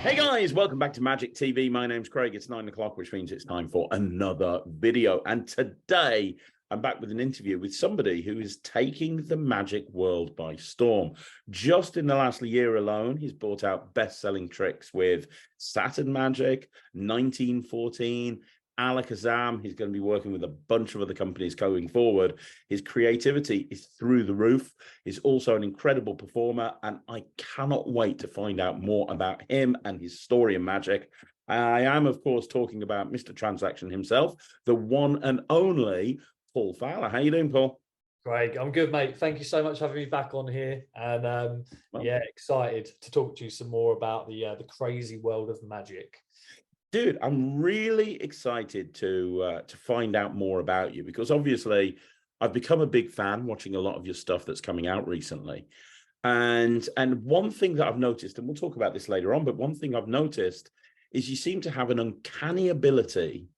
Hey guys, welcome back to Magic TV. My name's Craig. It's 9 o'clock, which means it's time for another video. And today I'm back with an interview with somebody who is taking the magic world by storm. Just in the last year alone, he's brought out best-selling tricks with Saturn Magic, 1914, Alakazam. He's going to be working with a bunch of other companies going forward. His creativity is through the roof. He's also an incredible performer, and I cannot wait to find out more about him and his story in magic. I am, of course, talking about Mr. Transaction himself, the one and only Paul Fowler. How you doing, Paul? Craig, I'm good, mate. Thank you so much for having me back on here, and yeah, excited to talk to you some more about the crazy world of magic. Dude, I'm really excited to find out more about you, because obviously I've become a big fan watching a lot of your stuff that's coming out recently. And one thing that I've noticed, and we'll talk about this later on, but one thing I've noticed is you seem to have an uncanny ability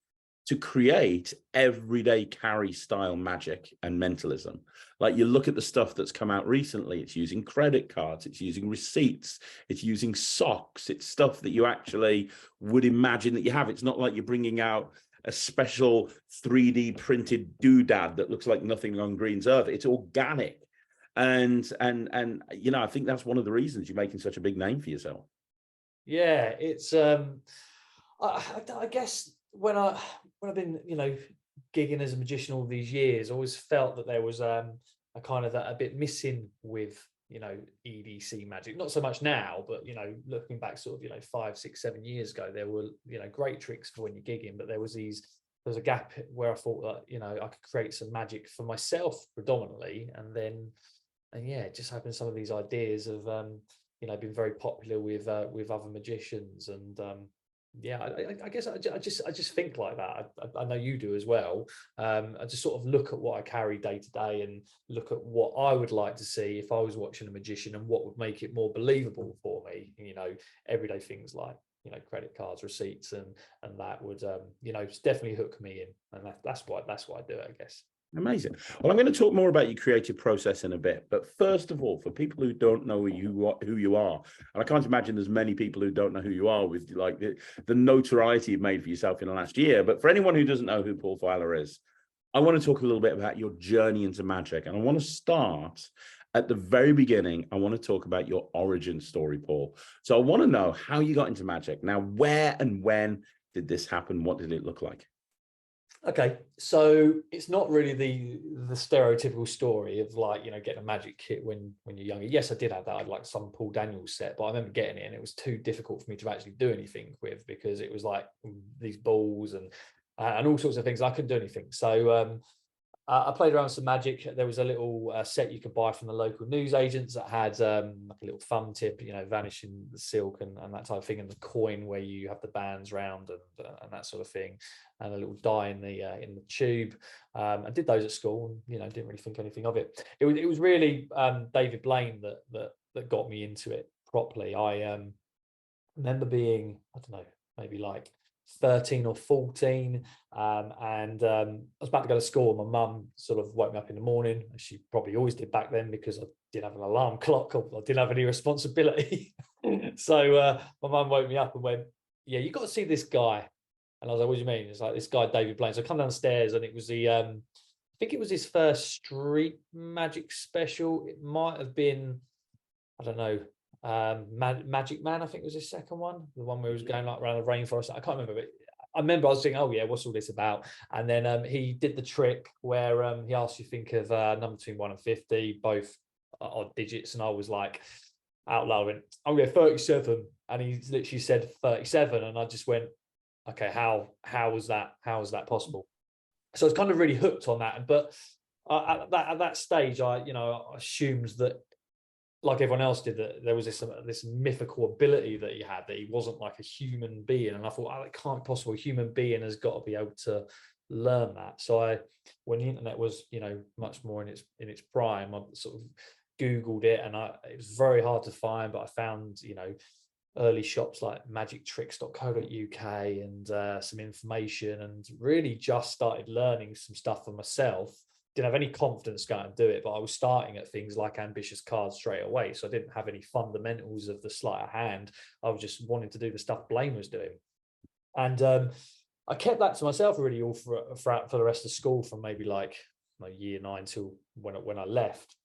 to create everyday carry style magic and mentalism. Like, you look at the stuff that's come out recently, it's using credit cards, it's using receipts, it's using socks, it's stuff that you actually would imagine that you have. It's not like you're bringing out a special 3D printed doodad that looks like nothing on Green's Earth. It's organic. And you know, I think that's one of the reasons you're making such a big name for yourself. Yeah, it's I guess when I've been, gigging as a magician all these years, I always felt that there was a kind of a bit missing with, EDC magic. Not so much now, but looking back sort of 5, 6, 7 years ago, there were great tricks for when you're gigging, but there was a gap where I thought that I could create some magic for myself predominantly, and yeah, it just happened some of these ideas have been very popular with other magicians, and yeah, I guess I just think like that. I know you do as well. I just sort of look at what I carry day to day and look at what I would like to see if I was watching a magician, and what would make it more believable for me. Everyday things like credit cards, receipts, and that would definitely hook me in, and that's why I do it, I guess. Amazing. Well, I'm going to talk more about your creative process in a bit, but first of all, for people who don't know who you are, and I can't imagine there's many people who don't know who you are with like the notoriety you've made for yourself in the last year. But for anyone who doesn't know who Paul Fowler is, I want to talk a little bit about your journey into magic, and I want to start at the very beginning. I want to talk about your origin story, Paul. So I want to know how you got into magic. Now, where and when did this happen? What did it look like? Okay, so it's not really the stereotypical story of like getting a magic kit when you're younger. Yes, I did have that. I'd like some Paul Daniels set, but I remember getting it and it was too difficult for me to actually do anything with, because it was like these balls and all sorts of things. I couldn't do anything. So I played around with some magic. There was a little set you could buy from the local newsagents that had like a little thumb tip, vanishing the silk and that type of thing, and the coin where you have the bands round and that sort of thing, and a little die in the tube. I did those at school, and didn't really think anything of it. It was really David Blaine that got me into it properly. I remember being, I don't know, maybe like 13 or 14, and I was about to go to school, and my mum sort of woke me up in the morning, as she probably always did back then, because I didn't have an alarm clock or I didn't have any responsibility. So my mum woke me up and went, "Yeah, you got to see this guy." And I was like, "What do you mean?" It's like, "This guy David Blaine." So I come downstairs, and it was I think it was his first street magic special. It might have been, I don't know, Magic Man, I think was his second one, the one where he was going like around the rainforest. I can't remember, but I remember I was thinking, oh yeah, what's all this about? And then he did the trick where he asked you to think of a number between 1 and 50, both odd digits, and I was like, out loud, went, "Oh yeah, 37," and he literally said 37, and I just went, okay, how was that possible? So I was kind of really hooked on that. But at that stage, I assumed that, like everyone else did, that there was this mythical ability that he had, that he wasn't like a human being. And I thought, oh, it can't be possible. A human being has got to be able to learn that. So when the internet was, much more in its prime, I sort of Googled it, and it was very hard to find, but I found, early shops like magictricks.co.uk and some information, and really just started learning some stuff for myself. didn't have any confidence going to do it, but I was starting at things like ambitious cards straight away. So I didn't have any fundamentals of the sleight of hand. I was just wanting to do the stuff Blaine was doing. And I kept that to myself really all for the rest of school, from maybe like year 9 till when I left,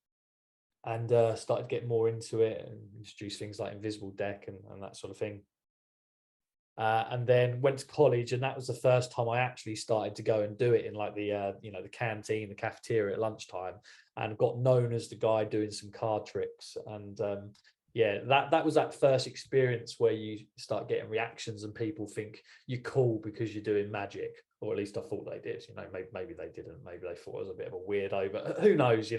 and started getting more into it and introduced things like invisible deck and that sort of thing. And then went to college, and that was the first time I actually started to go and do it in like the the canteen, the cafeteria at lunchtime, and got known as the guy doing some card tricks. And yeah, that was that first experience where you start getting reactions and people think you're cool because you're doing magic, or at least I thought they did. Maybe they didn't. Maybe they thought I was a bit of a weirdo, but who knows?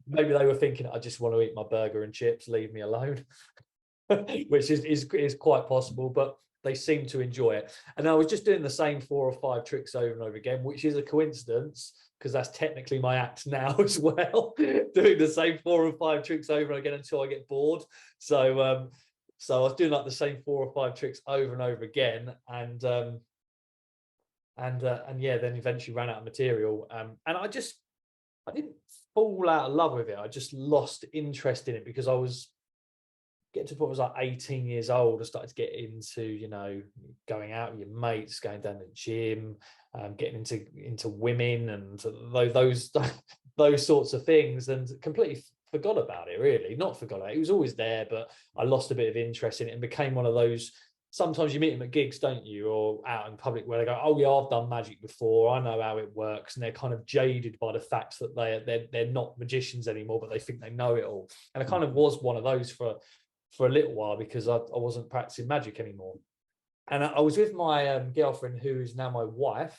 Maybe they were thinking I just want to eat my burger and chips, leave me alone, which is quite possible. But they seem to enjoy it. And I was just doing the same 4 or 5 tricks over and over again, which is a coincidence because that's technically my act now as well, doing the same 4 or 5 tricks over and again until I get bored. So I was doing like the same 4 or 5 tricks over and over again, and yeah, then eventually ran out of material. And I didn't fall out of love with it. I just lost interest in it because I was getting to the point where I was like 18 years old. I started to get into, going out with your mates, going down to the gym, getting into women and those sorts of things, and completely forgot about it. Really, not forgot about it. It was always there, but I lost a bit of interest in it and became one of those. Sometimes you meet them at gigs, don't you, or out in public, where they go, "Oh yeah, I've done magic before. I know how it works," and they're kind of jaded by the fact that they're not magicians anymore, but they think they know it all. And I kind of was one of those for a little while because I wasn't practicing magic anymore. And I was with my girlfriend, who is now my wife,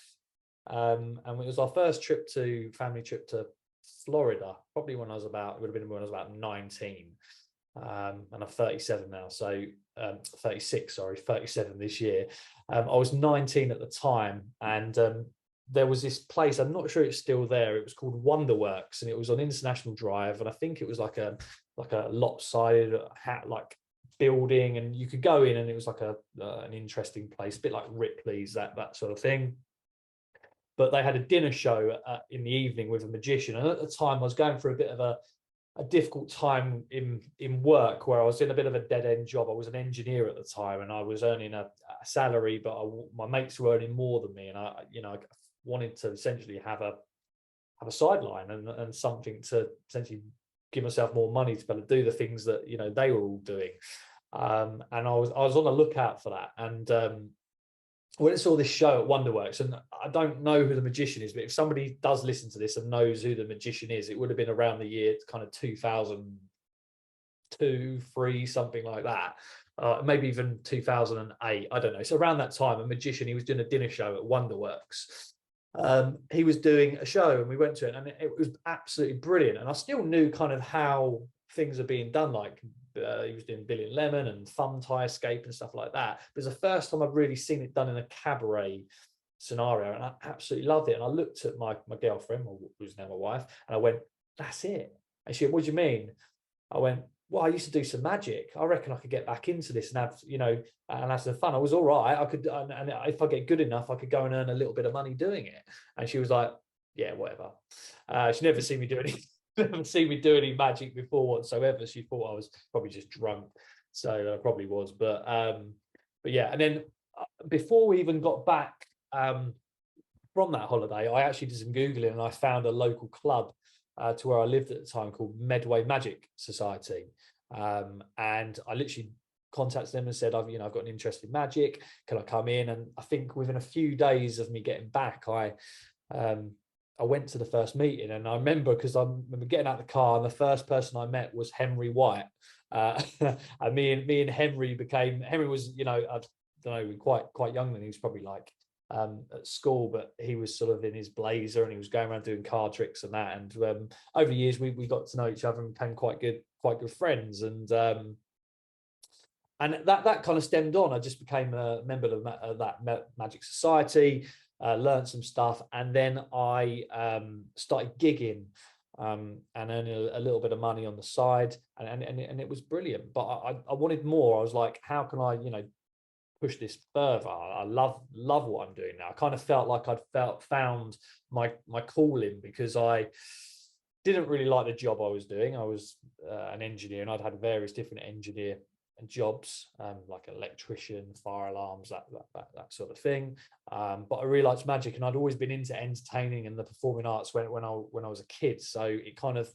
and it was our first family trip to Florida, probably it would have been when I was about 19. And I'm 37 now, so 36, sorry, 37 this year. I was 19 at the time, and there was this place, I'm not sure it's still there, it was called WonderWorks, and it was on International Drive, and I think it was like a lopsided building, and you could go in and it was like an interesting place, a bit like Ripley's, that sort of thing. But they had a dinner show in the evening with a magician, and at the time I was going for a bit of a difficult time in work, where I was in a bit of a dead-end job. I was an engineer at the time, and I was earning a salary, but my mates were earning more than me, and I wanted to essentially have a sideline and something to essentially give myself more money to be able to do the things that they were all doing. And I was on the lookout for that. And when I saw this show at WonderWorks, and I don't know who the magician is, but if somebody does listen to this and knows who the magician is, it would have been around the year kind of 2002, 3, something like that. Maybe even 2008. I don't know. So around that time, a magician, he was doing a dinner show at WonderWorks. He was doing a show, and we went to it, and it was absolutely brilliant. And I still knew kind of how things are being done, like he was doing Billy and Lemon and Thumb Tie Escape and stuff like that. But it was the first time I've really seen it done in a cabaret scenario, and I absolutely loved it. And I looked at my girlfriend, who's now my wife, and I went, "That's it." And she went, "What do you mean?" I went, "Well, I used to do some magic. I reckon I could get back into this and have, and have some fun." I was all right. I could, and if I get good enough, I could go and earn a little bit of money doing it. And she was like, "Yeah, whatever." She never seen me do any, never seen me do any magic before whatsoever. She thought I was probably just drunk, so I probably was. But yeah. And then before we even got back from that holiday, I actually did some Googling, and I found a local club to where I lived at the time called Medway Magic Society. And I literally contacted them and said, I've got an interest in magic. Can I come in? And I think within a few days of me getting back, I went to the first meeting, and I remember getting out of the car, and the first person I met was Henry White. And me and Henry was, I don't know, quite young then. He was probably like at school, but he was sort of in his blazer, and he was going around doing card tricks and that. And over the years, we got to know each other and became quite good friends. And that kind of stemmed on. I just became a member of that Magic Society, learned some stuff, and then I started gigging and earning a little bit of money on the side, and it was brilliant. But I wanted more. I was like, how can I, push this further. I love what I'm doing now. I kind of felt like found my calling, because I didn't really like the job I was doing. I was an engineer, and I'd had various different engineer jobs, like electrician, fire alarms, that sort of thing. But I really liked magic, and I'd always been into entertaining and the performing arts when I was a kid. So it kind of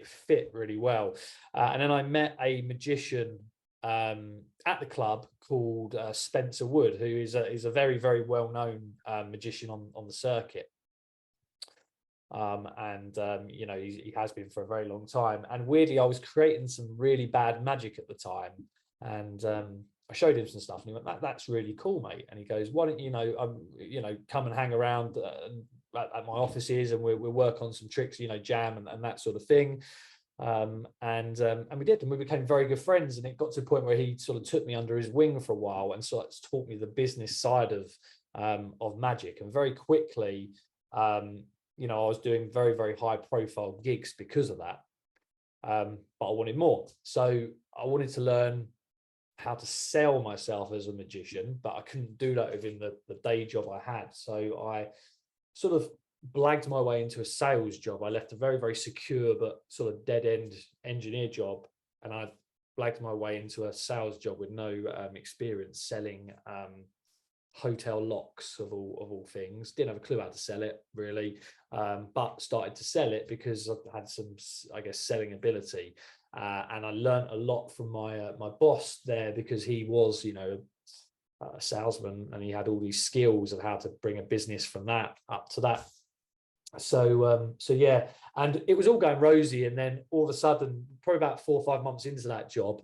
fit really well. And then I met a magician at the club called Spencer Wood, who is a very, very well known magician on the circuit. You know, he has been for a very long time. And weirdly, I was creating some really bad magic at the time, and I showed him some stuff, and he went, "That's really cool, mate." And he goes, "Why don't you know, come and hang around at my offices, and we'll work on some tricks, you know, jam and that sort of thing." And we did, and we became very good friends. And it got to a point where he sort of took me under his wing for a while, and sort of taught me the business side of magic. And very quickly, you know, I was doing very, very high profile gigs because of that. But I wanted more. So I wanted to learn how to sell myself as a magician, but I couldn't do that within the day job I had. So I sort of blagged my way into a sales job. I left a very, very secure but sort of dead end engineer job, and I blagged my way into a sales job with no experience selling hotel locks of all things. Didn't have a clue how to sell it really, but started to sell it because I had some, I guess, selling ability, and I learned a lot from my boss there, because he was, you know, a salesman, and he had all these skills of how to bring a business from that up to that. So yeah, and it was all going rosy, and then all of a sudden, probably about 4 or 5 months into that job,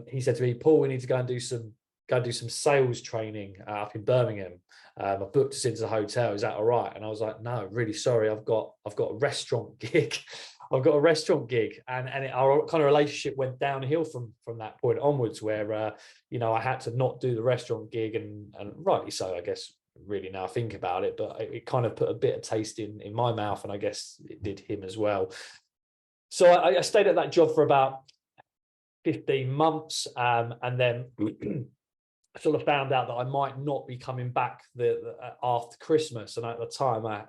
he said to me, "Paul, we need to go and do some sales training up in Birmingham. I booked us into the hotel. Is that all right?" And I was like, "No, really sorry. I've got a restaurant gig." I've got a restaurant gig, and our kind of relationship went downhill from that point onwards, where you know, I had to not do the restaurant gig, and rightly so, I guess. Really, now I think about it, but it kind of put a bit of taste in my mouth, and I guess it did him as well. So I stayed at that job for about 15 months, and then I sort of found out that I might not be coming back after Christmas. And at the time, I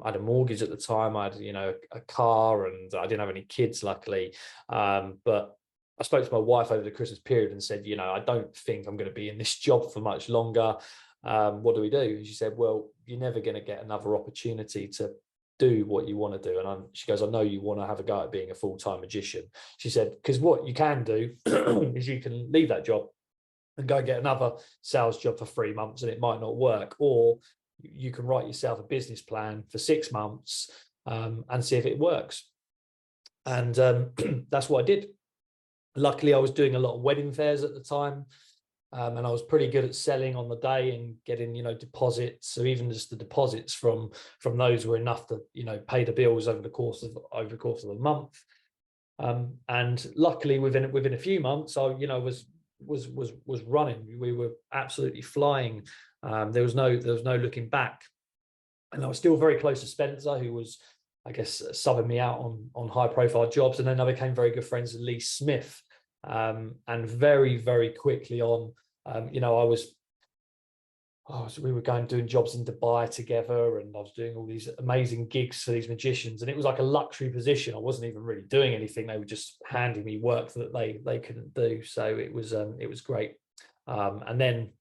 had a mortgage at the time. I had, you know, a car, and I didn't have any kids, luckily. But I spoke to my wife over the Christmas period and said, "You know, I don't think I'm going to be in this job for much longer. What do we do?" And she said, "Well, you're never going to get another opportunity to do what you want to do." And she goes, "I know you want to have a go at being a full-time magician." She said, "Because what you can do is you can leave that job and go get another sales job for 3 months, and it might not work, or you can write yourself a business plan for 6 months and see if it works." And that's what I did. Luckily, I was doing a lot of wedding fairs at the time, and I was pretty good at selling on the day and getting, you know, deposits. So even just the deposits from those were enough to, you know, pay the bills over the course of the month. And luckily, within a few months, I, you know, was running. We were absolutely flying. There was no looking back, and I was still very close to Spencer, who was, I guess, subbing me out on high profile jobs. And then I became very good friends with Lee Smith. And very, very quickly on, you know, we were doing jobs in Dubai together, and I was doing all these amazing gigs for these magicians. And it was like a luxury position. I wasn't even really doing anything. They were just handing me work that they couldn't do. So it was great. And then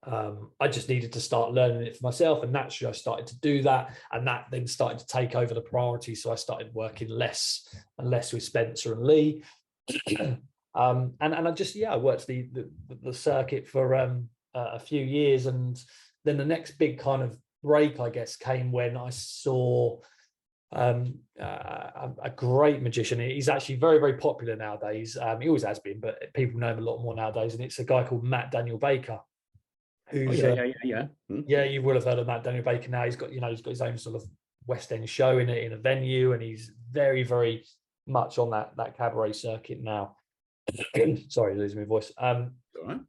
I just needed to start learning it for myself, and naturally I started to do that, and that then started to take over the priority. So I started working less and less with Spencer and Lee. And I just, I worked the circuit for a few years, and then the next big kind of break, I guess, came when I saw a great magician. He's actually very, very popular nowadays. He always has been, but people know him a lot more nowadays, and it's a guy called Matt Daniel Baker. Who's, yeah, you will have heard of Matt Daniel Baker now. He's got his own sort of West End show in a venue, and he's very, very much on that cabaret circuit now. Sorry, losing my voice. All right.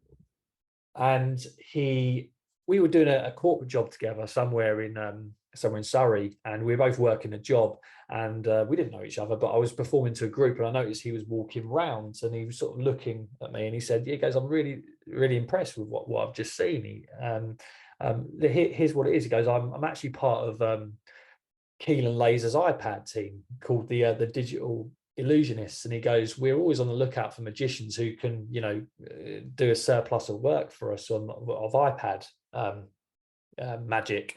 And we were doing a corporate job together somewhere in somewhere in Surrey, and we were both working a job, and we didn't know each other, but I was performing to a group, and I noticed he was walking round, and he was sort of looking at me, and he said, "Yeah, guys, I'm really, really impressed with what I've just seen." Here's what it is. He goes, "I'm actually part of Keelan Laser's iPad team called the Digital Illusionists," and he goes, "We're always on the lookout for magicians who can, do a surplus of work for us of iPad magic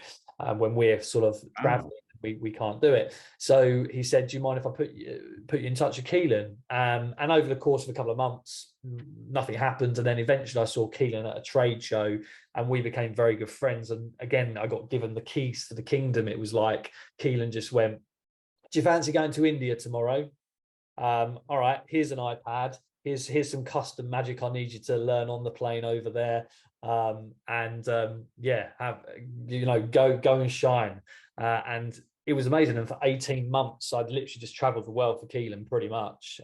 when we're sort of traveling. We can't do it." So he said, "Do you mind if I put you in touch with Keelan?" And over the course of a couple of months, nothing happened. And then eventually I saw Keelan at a trade show, and we became very good friends. And again, I got given the keys to the kingdom. It was like Keelan just went, "Do you fancy going to India tomorrow? All right, here's an iPad. Here's some custom magic I need you to learn on the plane over there. Yeah, go and shine." And it was amazing. And for 18 months, I'd literally just traveled the world for Keelan pretty much.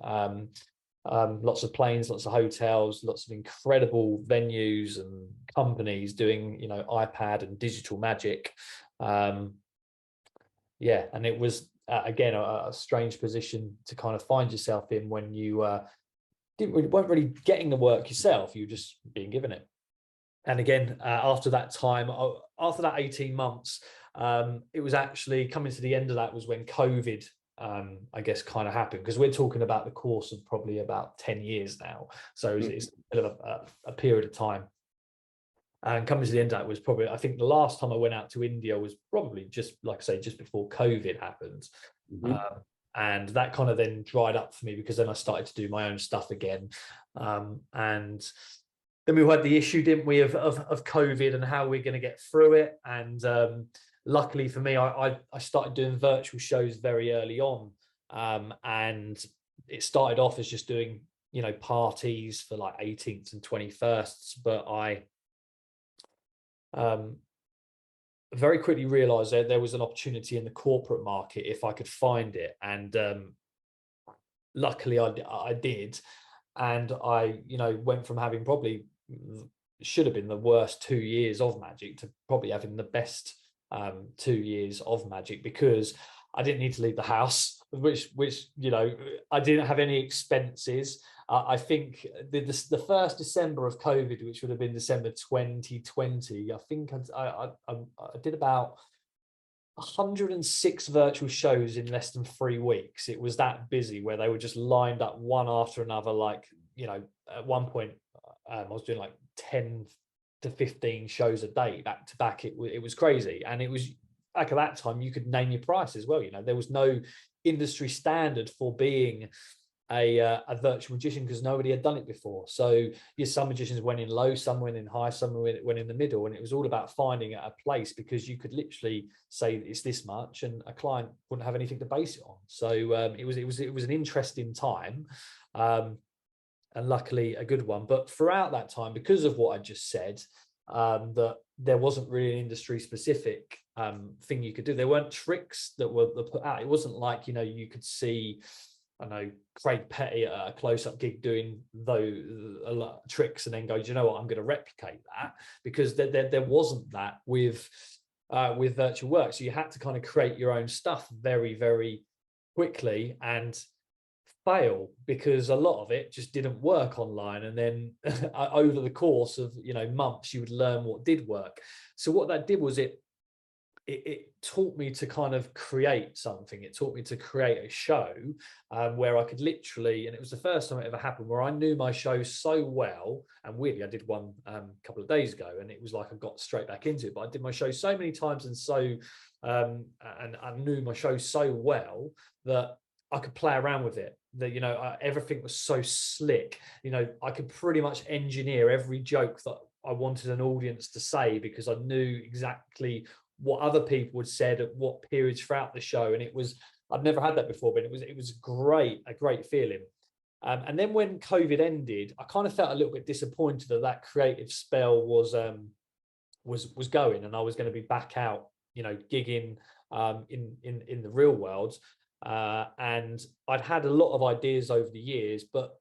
Lots of planes, lots of hotels, lots of incredible venues and companies doing, iPad and digital magic. Yeah, and it was again a strange position to kind of find yourself in when you weren't really getting the work yourself, you were just being given it. And again, after that time, after that 18 months, it was actually coming to the end of that was when COVID, I guess, kind of happened, because we're talking about the course of probably about 10 years now. So it's a bit of a period of time. And coming to the end of that was probably, I think the last time I went out to India was probably just, like I say, just before COVID happened. And that kind of then dried up for me, because then I started to do my own stuff again. And then we had the issue, didn't we, of COVID and how we're going to get through it. And luckily for me, I started doing virtual shows very early on. And it started off as just doing, parties for like 18th and 21st. But I very quickly realized that there was an opportunity in the corporate market if I could find it. And luckily I did. And I, went from having probably should have been the worst 2 years of magic to probably having the best 2 years of magic, because I didn't need to leave the house, which I didn't have any expenses. I think the first December of COVID, which would have been December 2020, I think I did about 106 virtual shows in less than 3 weeks. It was that busy, where they were just lined up one after another. Like, at one point I was doing like 10 to 15 shows a day back to back. It was crazy. And it was back at that time, you could name your price as well. There was no industry standard for being a virtual magician, because nobody had done it before. So some magicians went in low, some went in high, some went in the middle, and it was all about finding a place, because you could literally say it's this much and a client wouldn't have anything to base it on. So it was an interesting time, and luckily a good one. But throughout that time, because of what I just said, that there wasn't really an industry specific thing you could do. There weren't tricks that were put out. It wasn't like, you could see, I know, Craig Petty at a close-up gig doing those tricks and then go, "Do you know what, I'm going to replicate that," because there wasn't that with virtual work. So you had to kind of create your own stuff very, very quickly and fail, because a lot of it just didn't work online. And then over the course of months, you would learn what did work. So what that did was it taught me to kind of create something. It taught me to create a show where I could literally, and it was the first time it ever happened, where I knew my show so well. And weirdly, I did one a couple of days ago, and it was like I got straight back into it. But I did my show so many times, and and I knew my show so well that I could play around with it. That everything was so slick. I could pretty much engineer every joke that I wanted an audience to say, because I knew exactly what other people had said at what periods throughout the show. And I'd never had that before, but it was a great feeling. And then when COVID ended, I kind of felt a little bit disappointed that creative spell was going, and I was going to be back out, gigging in the real world. And I'd had a lot of ideas over the years, but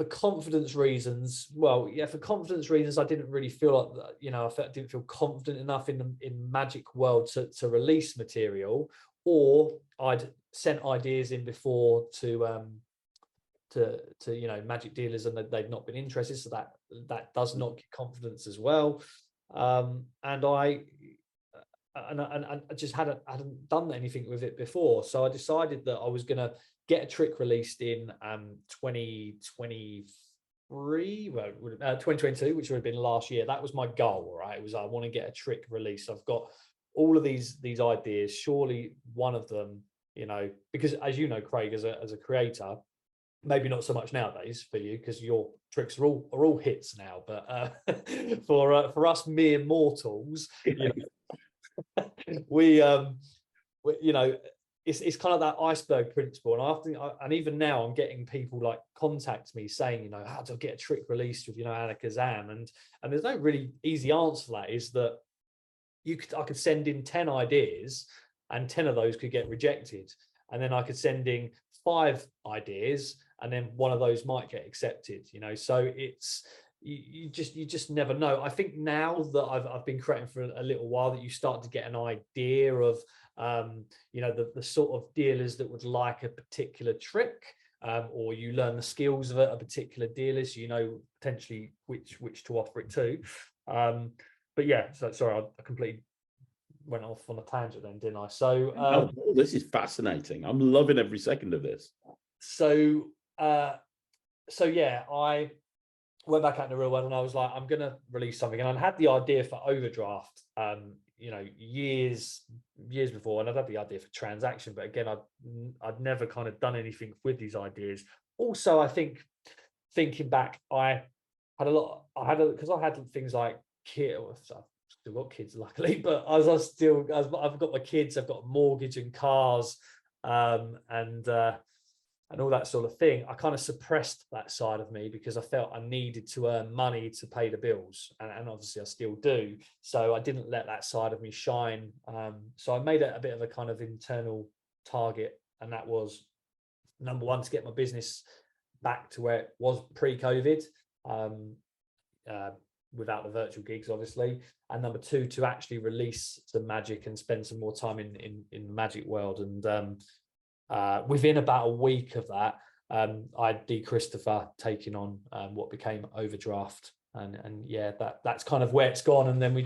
for confidence reasons, well, yeah, for confidence reasons, I didn't really feel like, you know, I didn't feel confident enough in the magic world to release material, or I'd sent ideas in before to you know, magic dealers, and they've not been interested, so that does not give confidence as well. And I just hadn't done anything with it before, so I decided that I was going to get a trick released in 2023, well, 2022, which would have been last year. That was my goal, right? It was, I want to get a trick released. I've got all of these ideas. Surely one of them, you know, because as you know, Craig, as a creator, maybe not so much nowadays for you, because your tricks are all hits now, but for us mere mortals, you know, we you know, it's kind of that iceberg principle. And and even now I'm getting people like contact me saying, you know, how do I get a trick released with, you know, Alakazam? And there's no really easy answer for that. Is that I could send in 10 ideas and 10 of those could get rejected, and then I could send in 5 ideas and then one of those might get accepted, you know. So it's, you just never know. I think now that I've been creating for a little while, that you start to get an idea of you know, the sort of dealers that would like a particular trick, or you learn the skills of a particular dealer, so you know potentially which to offer it to. But yeah, so sorry, I completely went off on a tangent then, didn't I? So Oh, this is fascinating. I'm loving every second of this. So yeah, I went back out in the real world and I was like, I'm going to release something. And I had the idea for Overdraft, you know, years before, and I'd had the idea for Transaction, but again, I'd never kind of done anything with these ideas. Also, I think thinking back, because I had things like I've still got kids, luckily, but I've got my kids, I've got a mortgage and cars, and all that sort of thing. I kind of suppressed that side of me because I felt I needed to earn money to pay the bills, and obviously I still do. So I didn't let that side of me shine. So I made it a bit of a kind of internal target, and that was, number one, to get my business back to where it was pre-COVID, without the virtual gigs, obviously, and number two, to actually release some magic and spend some more time in the magic world. And within about a week of that, I had D. Christopher taking on what became Overdraft, and yeah, that's kind of where it's gone. And then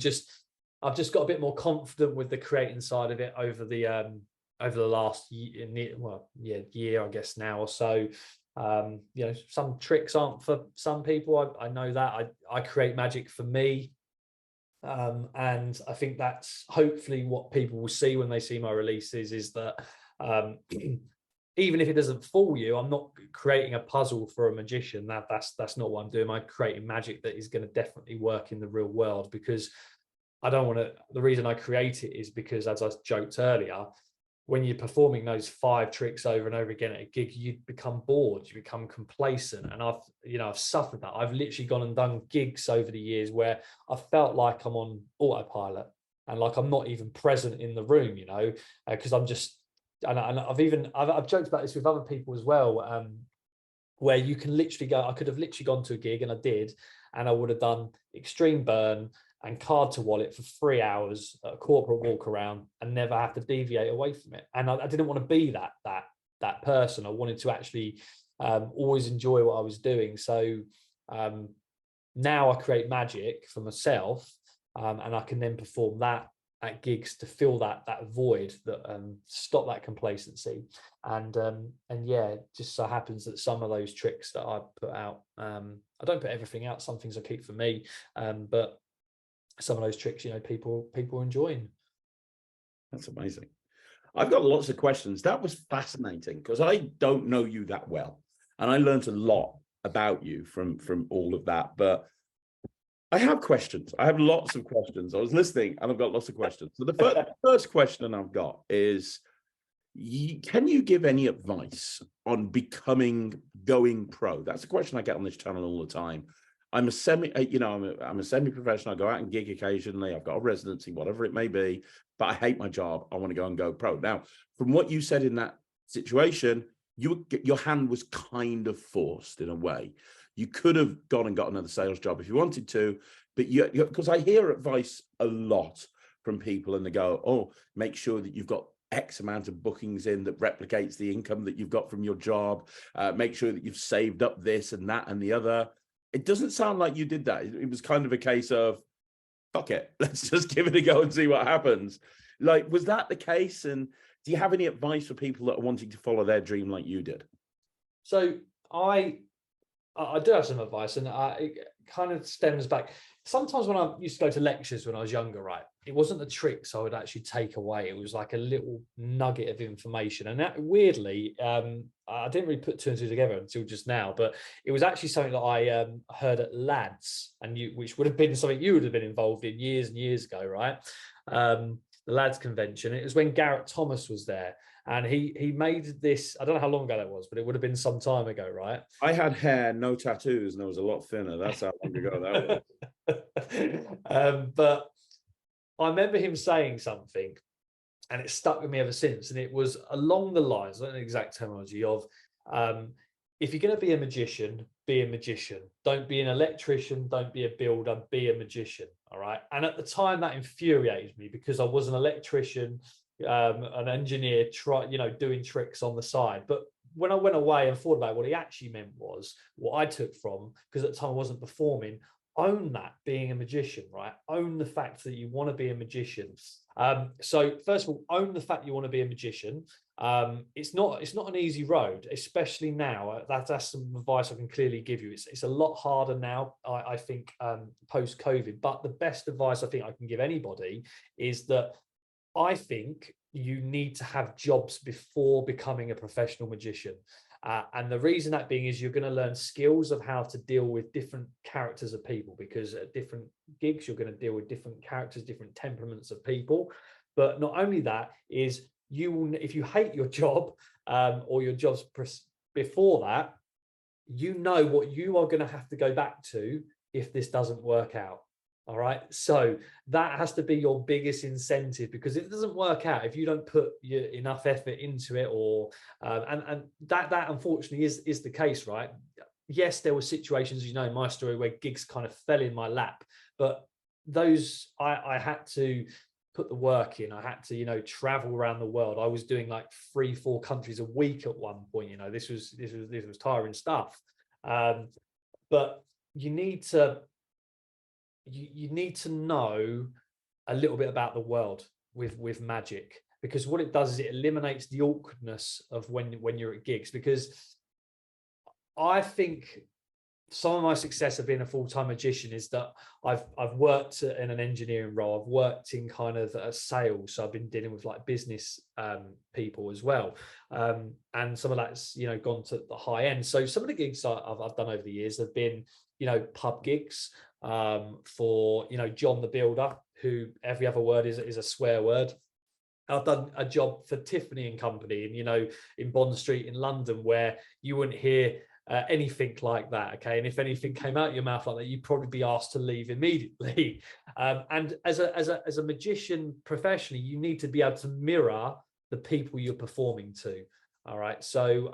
I've just got a bit more confident with the creating side of it over the last year, I guess now or so. You know, some tricks aren't for some people. I know that. I create magic for me. And I think that's hopefully what people will see when they see my releases, is that even if it doesn't fool you, I'm not creating a puzzle for a magician. That's not what I'm doing. I'm creating magic that is going to definitely work in the real world, because I don't want to. The reason I create it is because, as I joked earlier, when you're performing those 5 tricks over and over again at a gig, you become bored, you become complacent. And I've suffered that. I've literally gone and done gigs over the years where I felt like I'm on autopilot and like I'm not even present in the room, you know, because I'm just, and I've joked about this with other people as well, where you can literally go, I could have literally gone to a gig, and I did, and I would have done extreme burn and card to wallet for 3 hours, a corporate walk around, and never have to deviate away from it. And I didn't want to be that person. I wanted to actually always enjoy what I was doing. So now I create magic for myself, and I can then perform that at gigs to fill that void, that stop that complacency. And yeah, it just so happens that some of those tricks that I put out, I don't put everything out. Some things I keep for me, but some of those tricks, you know, people are enjoying. That's amazing. I've got lots of questions. That was fascinating, because I don't know you that well, and I learned a lot about you from all of that. But I have questions. I have lots of questions. I was listening and I've got lots of questions. So the first question I've got is, can you give any advice on going pro? That's a question I get on this channel all the time. I'm a semi-professional. I go out and gig occasionally. I've got a residency, whatever it may be, but I hate my job. I want to go pro. Now, from what you said in that situation, your hand was kind of forced in a way. You could have gone and got another sales job if you wanted to, but because I hear advice a lot from people and they go, oh, make sure that you've got X amount of bookings in that replicates the income that you've got from your job. Make sure that you've saved up this and that and the other. It doesn't sound like you did that. It was kind of a case of, fuck it, let's just give it a go and see what happens. Like, was that the case? And do you have any advice for people that are wanting to follow their dream like you did? So I do have some advice, and it kind of stems back. Sometimes when I used to go to lectures when I was younger, right, it wasn't the tricks I would actually take away. It was like a little nugget of information. And that, weirdly, I didn't really put two and two together until just now, but it was actually something that I heard at Lads, and which would have been something you would have been involved in years and years ago, right? The Lads convention. It was when Garrett Thomas was there. And he made this, I don't know how long ago that was, but it would have been some time ago, right? I had hair, no tattoos, and I was a lot thinner. That's how long ago that was. But I remember him saying something, and it stuck with me ever since. And it was along the lines, I don't know the exact terminology, of if you're going to be a magician, be a magician. Don't be an electrician, don't be a builder, be a magician. All right. And at the time that infuriated me because I was an electrician, an engineer, doing tricks on the side. But when I went away and thought about what he actually meant, was what I took from, because at the time I wasn't performing, own that being a magician, right? Own the fact that you want to be a magician. So first of all, own the fact you want to be a magician. It's not an easy road, especially now. That's some advice I can clearly give you. It's a lot harder now, I think, post-COVID. But the best advice I think I can give anybody is that I think you need to have jobs before becoming a professional magician. And the reason that being is you're going to learn skills of how to deal with different characters of people, because at different gigs, you're going to deal with different characters, different temperaments of people. But not only that is you will, if you hate your job or your jobs before that, you know what you are going to have to go back to if this doesn't work out. All right. So that has to be your biggest incentive, because it doesn't work out if you don't put enough effort into it, or and that unfortunately is the case, right? Yes, there were situations, in my story where gigs kind of fell in my lap, but those I had to put the work in. I had to, travel around the world. I was doing like 3-4 countries a week at one point. This was tiring stuff. But you need to know a little bit about the world with magic, because what it does is it eliminates the awkwardness of when you're at gigs. Because I think some of my success of being a full-time magician is that I've worked in an engineering role. I've worked in kind of sales, so I've been dealing with like business people as well, and some of that's gone to the high end. So some of the gigs I've done over the years have been pub gigs for John the Builder, who every other word is a swear word. I've done a job for Tiffany and Company, and in Bond Street in London, where you wouldn't hear anything like that. Okay, and if anything came out your mouth like that, you'd probably be asked to leave immediately. And as a magician professionally, you need to be able to mirror the people you're performing to. All right. So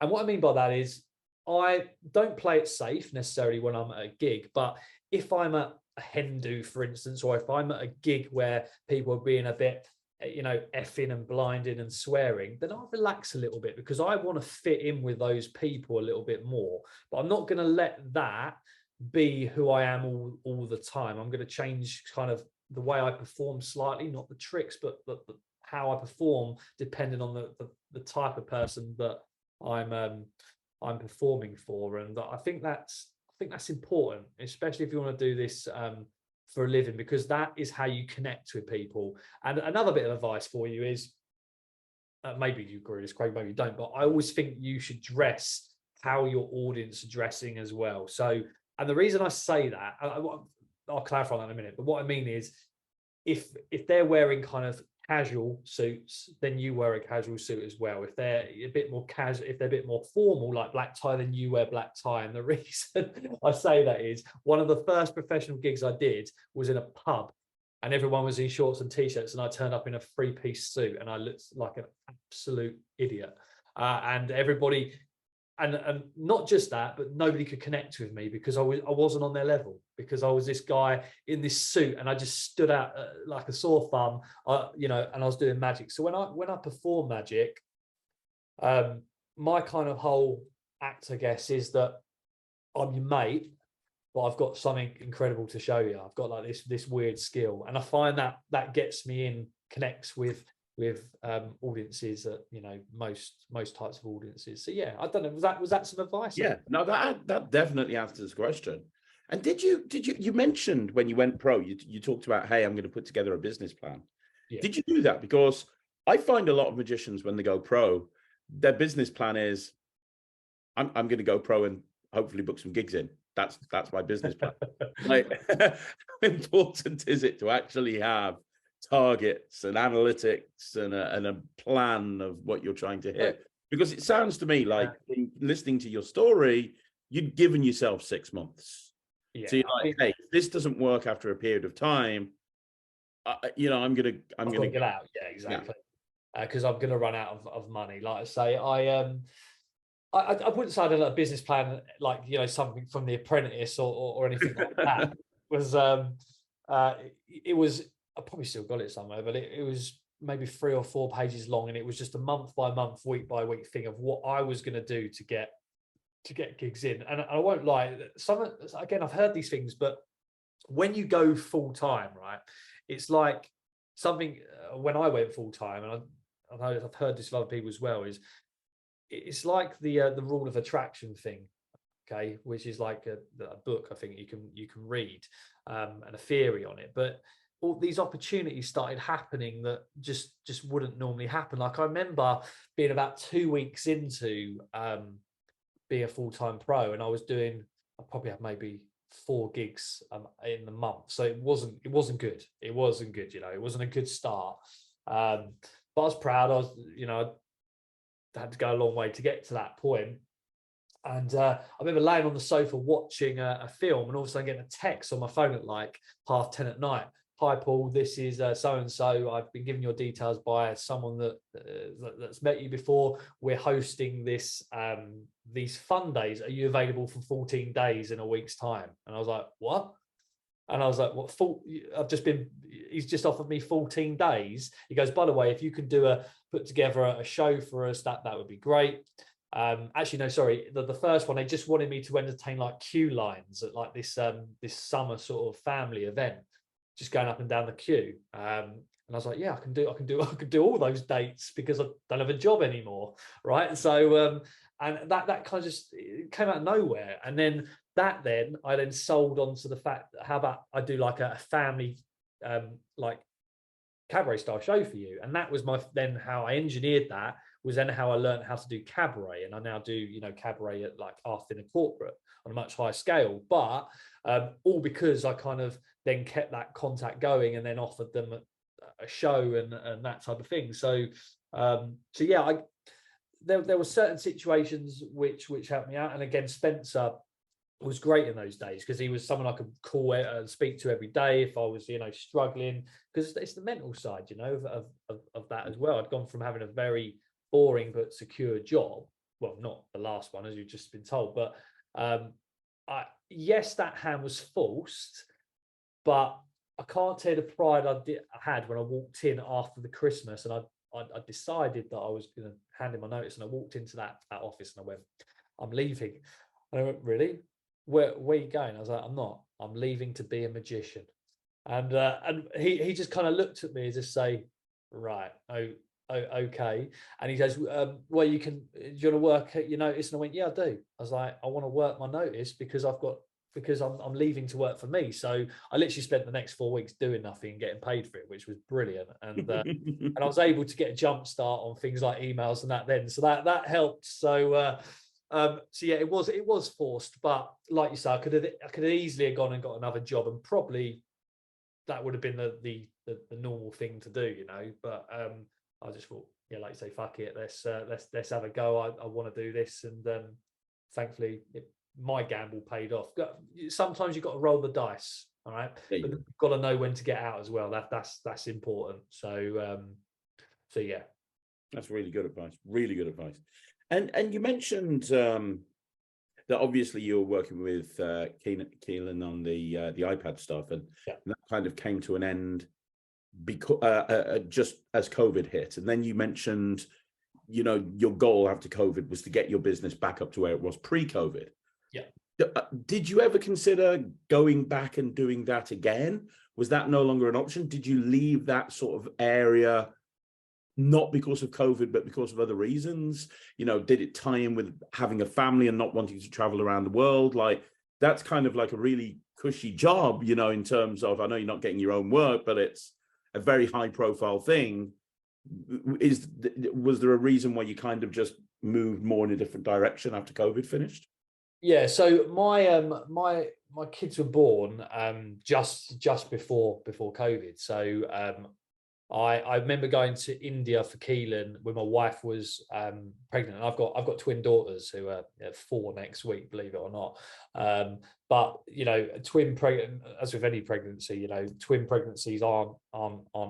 and what I mean by that is, I don't play it safe necessarily when I'm at a gig, but if I'm at a hen do, for instance, or if I'm at a gig where people are being a bit effing and blinding and swearing, then I'll relax a little bit, because I want to fit in with those people a little bit more. But I'm not going to let that be who I am all the time. I'm going to change kind of the way I perform slightly, not the tricks, but how I perform, depending on the type of person that I'm performing for. And I think that's important, especially if you want to do this for a living, because that is how you connect with people. And another bit of advice for you is, maybe you agree with this, Craig, maybe you don't, but I always think you should dress how your audience are dressing as well. So, and the reason I say that, I'll clarify that in a minute, but what I mean is, if they're wearing kind of casual suits, then you wear a casual suit as well. If they're a bit more casual, if they're a bit more formal, like black tie, then you wear black tie. And the reason I say that is, one of the first professional gigs I did was in a pub, and everyone was in shorts and t-shirts, and I turned up in a 3-piece suit, and I looked like an absolute idiot. And everybody and not just that, but nobody could connect with me because I wasn't on their level, because I was this guy in this suit and I just stood out like a sore thumb, you know, and I was doing magic. So when I perform magic, my kind of whole act, I guess, is that I'm your mate, but I've got something incredible to show you. I've got like this weird skill, and I find that gets me in, connects with audiences that, you know, most types of audiences. So yeah, I don't know, was that some advice? Yeah, no, that definitely answers the question. And did you mentioned when you went pro, you talked about, hey, I'm going to put together a business plan. Yeah. Did you do that? Because I find a lot of magicians, when they go pro, their business plan is, I'm going to go pro and hopefully book some gigs in. That's my business plan. Like, how important is it to actually have targets and analytics and a plan of what you're trying to hit? Because it sounds to me like, listening to your story, you'd given yourself 6 months. Yeah, so you're like, hey, if this doesn't work after a period of time, you know, I'm gonna get out. Yeah, exactly. Because I'm gonna run out of money. Like I say, I wouldn't say I had a business plan like, you know, something from The Apprentice or anything like that. It was, I probably still got it somewhere, but it was maybe 3 or 4 pages long, and it was just a month by month, week by week thing of what I was going to do to get gigs in. And I won't lie, again, I've heard these things, but when you go full time, right, it's like something, when I went full time, and I've heard this with other people as well, is it's like the rule of attraction thing, okay, which is like a book I think you can read, and a theory on it. But all these opportunities started happening that just wouldn't normally happen. Like I remember being about 2 weeks into being a full-time pro, and I probably had maybe 4 gigs in the month. So it wasn't good. It wasn't good, you know, it wasn't a good start. But I was proud. I was, you know, I had to go a long way to get to that point. And I remember laying on the sofa watching a film, and all of a sudden getting a text on my phone at like 10:30 at night. Hi, Paul, this is so-and-so. I've been given your details by someone that's met you before. We're hosting this these fun days. Are you available for 14 days in a week's time? And I was like, what? And I was like, what? He's just offered me 14 days. He goes, by the way, if you can put together a show for us, that would be great. Actually, no, sorry. The first one, they just wanted me to entertain like queue lines at like this summer sort of family event, just going up and down the queue. And I was like, yeah, I can do all those dates because I don't have a job anymore, right? So and that kind of just came out of nowhere. And then I then sold on to the fact that, how about I do like a family like cabaret style show for you? And that was how I engineered that, was then how I learned how to do cabaret. And I now do, you know, cabaret at like after in a corporate on a much higher scale, but all because I kind of then kept that contact going and then offered them a show and that type of thing. So yeah, there were certain situations which helped me out. And again, Spencer was great in those days because he was someone I could call and speak to every day if I was, you know, struggling, because it's the mental side, you know, of that as well. I'd gone from having a very boring but secure job, well, not the last one as you've just been told, but yes, that hand was forced, but I can't tell you the pride I had when I walked in after the Christmas, and I decided that I was going to hand in my notice, and I walked into that office and I went, I'm leaving. And I went, really? Where are you going? I was like, I'm not. I'm leaving to be a magician. And he just kind of looked at me as if say, right, okay. And he goes, well, do you want to work at your notice? And I went, yeah, I do. I was like, I want to work my notice because I'm leaving to work for me. So I literally spent the next 4 weeks doing nothing and getting paid for it, which was brilliant. And and I was able to get a jump start on things like emails and that then. So that helped. So yeah, it was forced, but like you said, I could have easily have gone and got another job, and probably that would have been the normal thing to do, you know. But I just thought, yeah, like you say, fuck it, let's have a go. I want to do this, and thankfully my gamble paid off. Sometimes you've got to roll the dice, all right, but you've got to know when to get out as well. That's important. So yeah, that's really good advice. Really good advice. And you mentioned that obviously you were working with Keelan on the iPad stuff, and that kind of came to an end because just as COVID hit. And then you mentioned, your goal after COVID was to get your business back up to where it was pre-COVID. Yeah. Did you ever consider going back and doing that again? Was that no longer an option? Did you leave that sort of area not because of COVID, but because of other reasons? Did it tie in with having a family and not wanting to travel around the world? Like, that's kind of like a really cushy job, in terms of, I know you're not getting your own work, but it's a very high profile thing. Was there a reason why you kind of just moved more in a different direction after COVID finished? Yeah, so my kids were born just before COVID. So I remember going to India for Keelan when my wife was pregnant. And I've got twin daughters who are 4 next week, believe it or not. But twin pregnant, as with any pregnancy, twin pregnancies aren't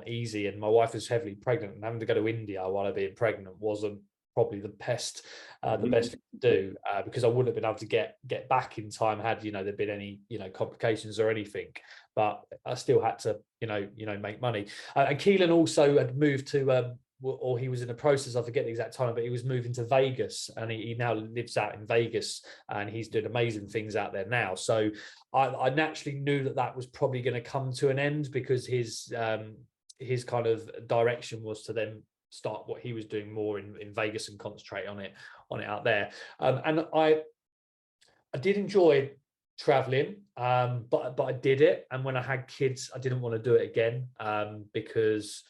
easy. And my wife was heavily pregnant, and having to go to India while I'd been pregnant wasn't probably the best thing to do, because I wouldn't have been able to get back in time had there'd been any complications or anything. But I still had to make money. And Keelan also had moved to or he was in the process, I forget the exact time, but he was moving to Vegas, and he now lives out in Vegas, and he's doing amazing things out there now. So I naturally knew that was probably going to come to an end, because his kind of direction was to then start what he was doing more in Vegas and concentrate on it out there. And I did enjoy traveling, but I did it. And when I had kids, I didn't want to do it again, because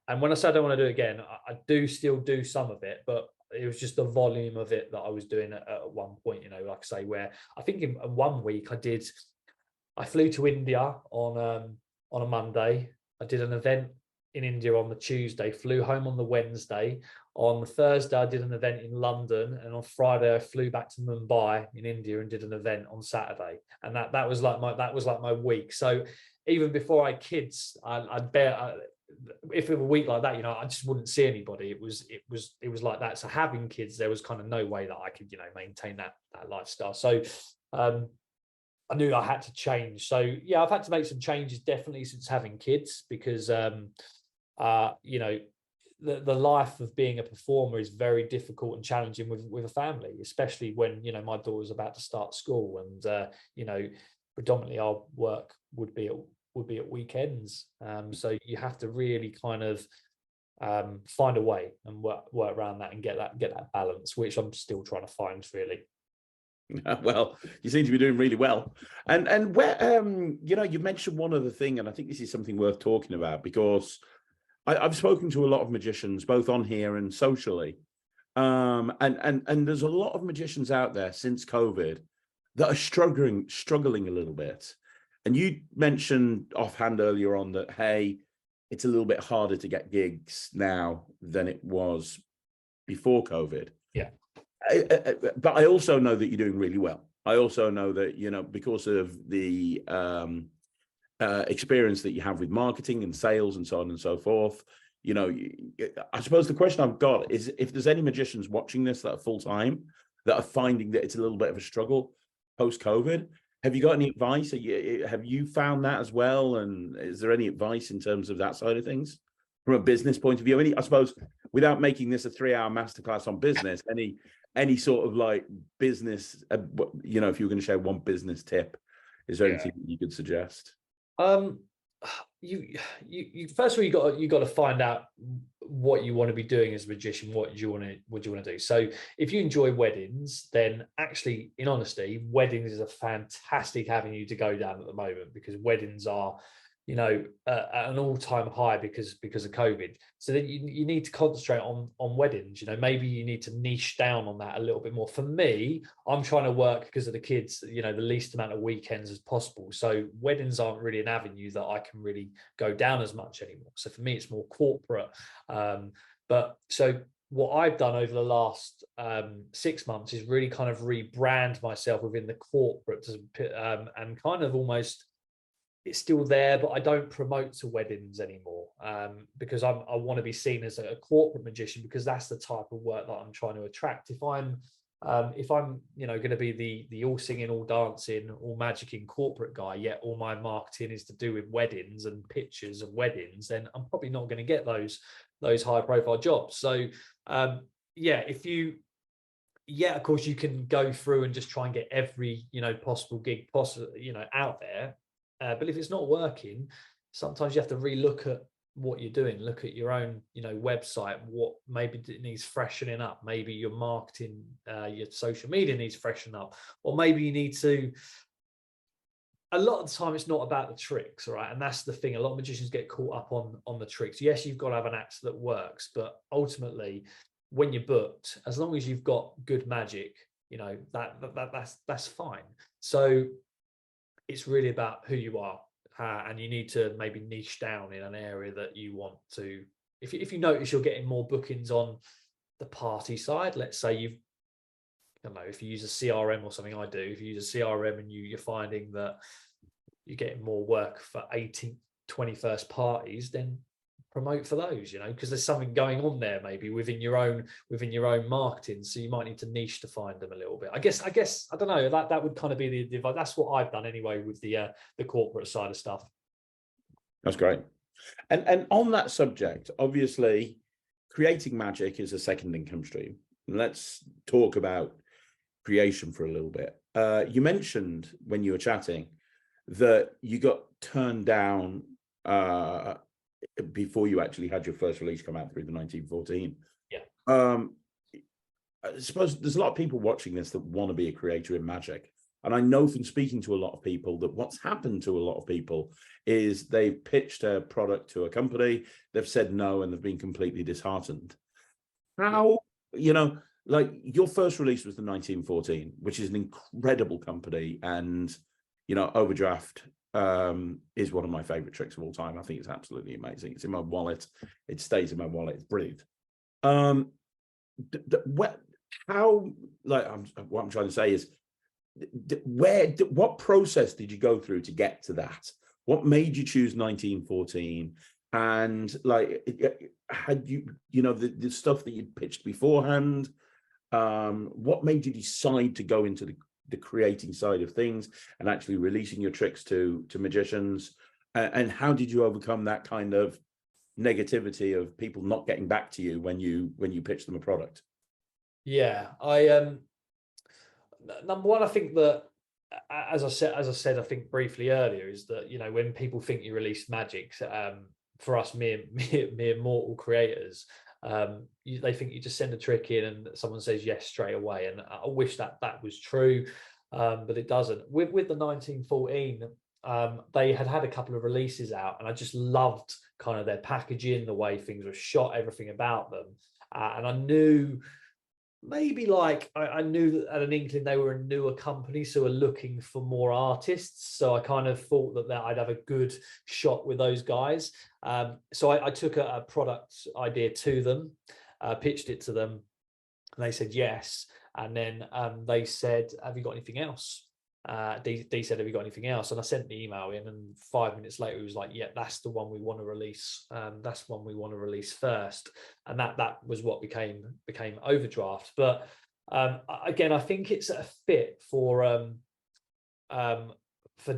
and when I say I don't want to do it again, I do still do some of it, but it was just the volume of it that I was doing at one point, like I say, where I think in 1 week I flew to India on a Monday. I did an event in India on the Tuesday, flew home on the Wednesday. On the Thursday, I did an event in London, and on Friday, I flew back to Mumbai in India and did an event on Saturday. And that was like my week. So even before I had kids, if it were a week like that, I just wouldn't see anybody. It was like that. So having kids, there was kind of no way that I could maintain that lifestyle. So I knew I had to change. So yeah, I've had to make some changes definitely since having kids, because the life of being a performer is very difficult and challenging with a family, especially when my daughter's about to start school, and predominantly our work would be at weekends. So you have to really kind of find a way and work around that and get that balance, which I'm still trying to find, really. Well, you seem to be doing really well. And where you mentioned one other thing, and I think this is something worth talking about, because I've spoken to a lot of magicians, both on here and socially, and there's a lot of magicians out there since COVID that are struggling a little bit. And you mentioned offhand earlier on that, hey, it's a little bit harder to get gigs now than it was before COVID. Yeah. But I also know that you're doing really well. I also know that, because of the experience that you have with marketing and sales and so on and so forth, I suppose the question I've got is, if there's any magicians watching this that are full-time, that are finding that it's a little bit of a struggle post-COVID, have you got any advice? Have you found that as well? And is there any advice in terms of that side of things from a business point of view? I suppose, without making this a 3-hour masterclass on business, any sort of like business, if you were going to share one business tip, is there anything you could suggest? You first of all, you got to find out what you want to be doing as a magician. What do you want to do? So if you enjoy weddings, then actually, in honesty, weddings is a fantastic avenue to go down at the moment, because weddings are at an all-time high because of COVID. So then you need to concentrate on weddings. Maybe you need to niche down on that a little bit more. For me, I'm trying to work, because of the kids, the least amount of weekends as possible. So weddings aren't really an avenue that I can really go down as much anymore. So for me, it's more corporate. But so what I've done over the last 6 months is really kind of rebrand myself within the corporate, and kind of almost it's still there, but I don't promote to weddings anymore, because I want to be seen as a corporate magician, because that's the type of work that I'm trying to attract. If I'm going to be the all singing, all dancing, all magicking corporate guy, yet all my marketing is to do with weddings and pictures of weddings, then I'm probably not going to get those high profile jobs. So of course you can go through and just try and get every possible gig out there. But if it's not working, sometimes you have to relook at what you're doing, look at your own, website, what maybe it needs freshening up. Maybe your marketing, your social media needs freshening up, or maybe you need to, a lot of the time it's not about the tricks, all right? And that's the thing. A lot of magicians get caught up on the tricks. Yes, you've got to have an act that works, but ultimately when you're booked, as long as you've got good magic, that's fine. So it's really about who you are, and you need to maybe niche down in an area that you want to. If you notice you're getting more bookings on the party side, let's say I don't know, if you use a CRM or something, I do. If you use a CRM and you're finding that you're getting more work for 18th, 21st parties, then promote for those, because there's something going on there maybe within your own marketing. So you might need to niche to find them a little bit. I guess I don't know, that would kind of be the advice. That's what I've done anyway with the corporate side of stuff. That's great. And on that subject, obviously creating magic is a second income stream. Let's talk about creation for a little bit. You mentioned when you were chatting that you got turned down before you actually had your first release come out through the 1914. Yeah. I suppose there's a lot of people watching this that want to be a creator in magic. And I know from speaking to a lot of people that what's happened to a lot of people is they've pitched a product to a company, they've said no, and they've been completely disheartened. How, like your first release was the 1914, which is an incredible company. And, Overdraft is one of my favorite tricks of all time. I think it's absolutely amazing. It's in my wallet. It stays in my wallet. It's brilliant. What I'm trying to say is, what process did you go through to get to that? What made you choose 1914? And had you, the stuff that you'd pitched beforehand, what made you decide to go into the creating side of things and actually releasing your tricks to magicians? And how did you overcome that kind of negativity of people not getting back to you when you pitch them a product? Yeah, number one, I think that, as I said, I think briefly earlier, is that, when people think you release magic, for us mere mortal creators, they think you just send a trick in and someone says yes straight away. And I wish that was true, but it doesn't. With the 1914, they had a couple of releases out, and I just loved kind of their packaging, the way things were shot, everything about them. And I knew, maybe I knew that at an inkling they were a newer company, so we're looking for more artists. So I kind of thought that I'd have a good shot with those guys. So I took a product idea to them, pitched it to them, and they said yes. And then they said, "Have you got anything else?" D said, "Have you got anything else?" And I sent the email in, and 5 minutes later, he was like, "Yeah, that's the one we want to release. That's the one we want to release first." And that was what became Overdraft. But again, I think it's a fit for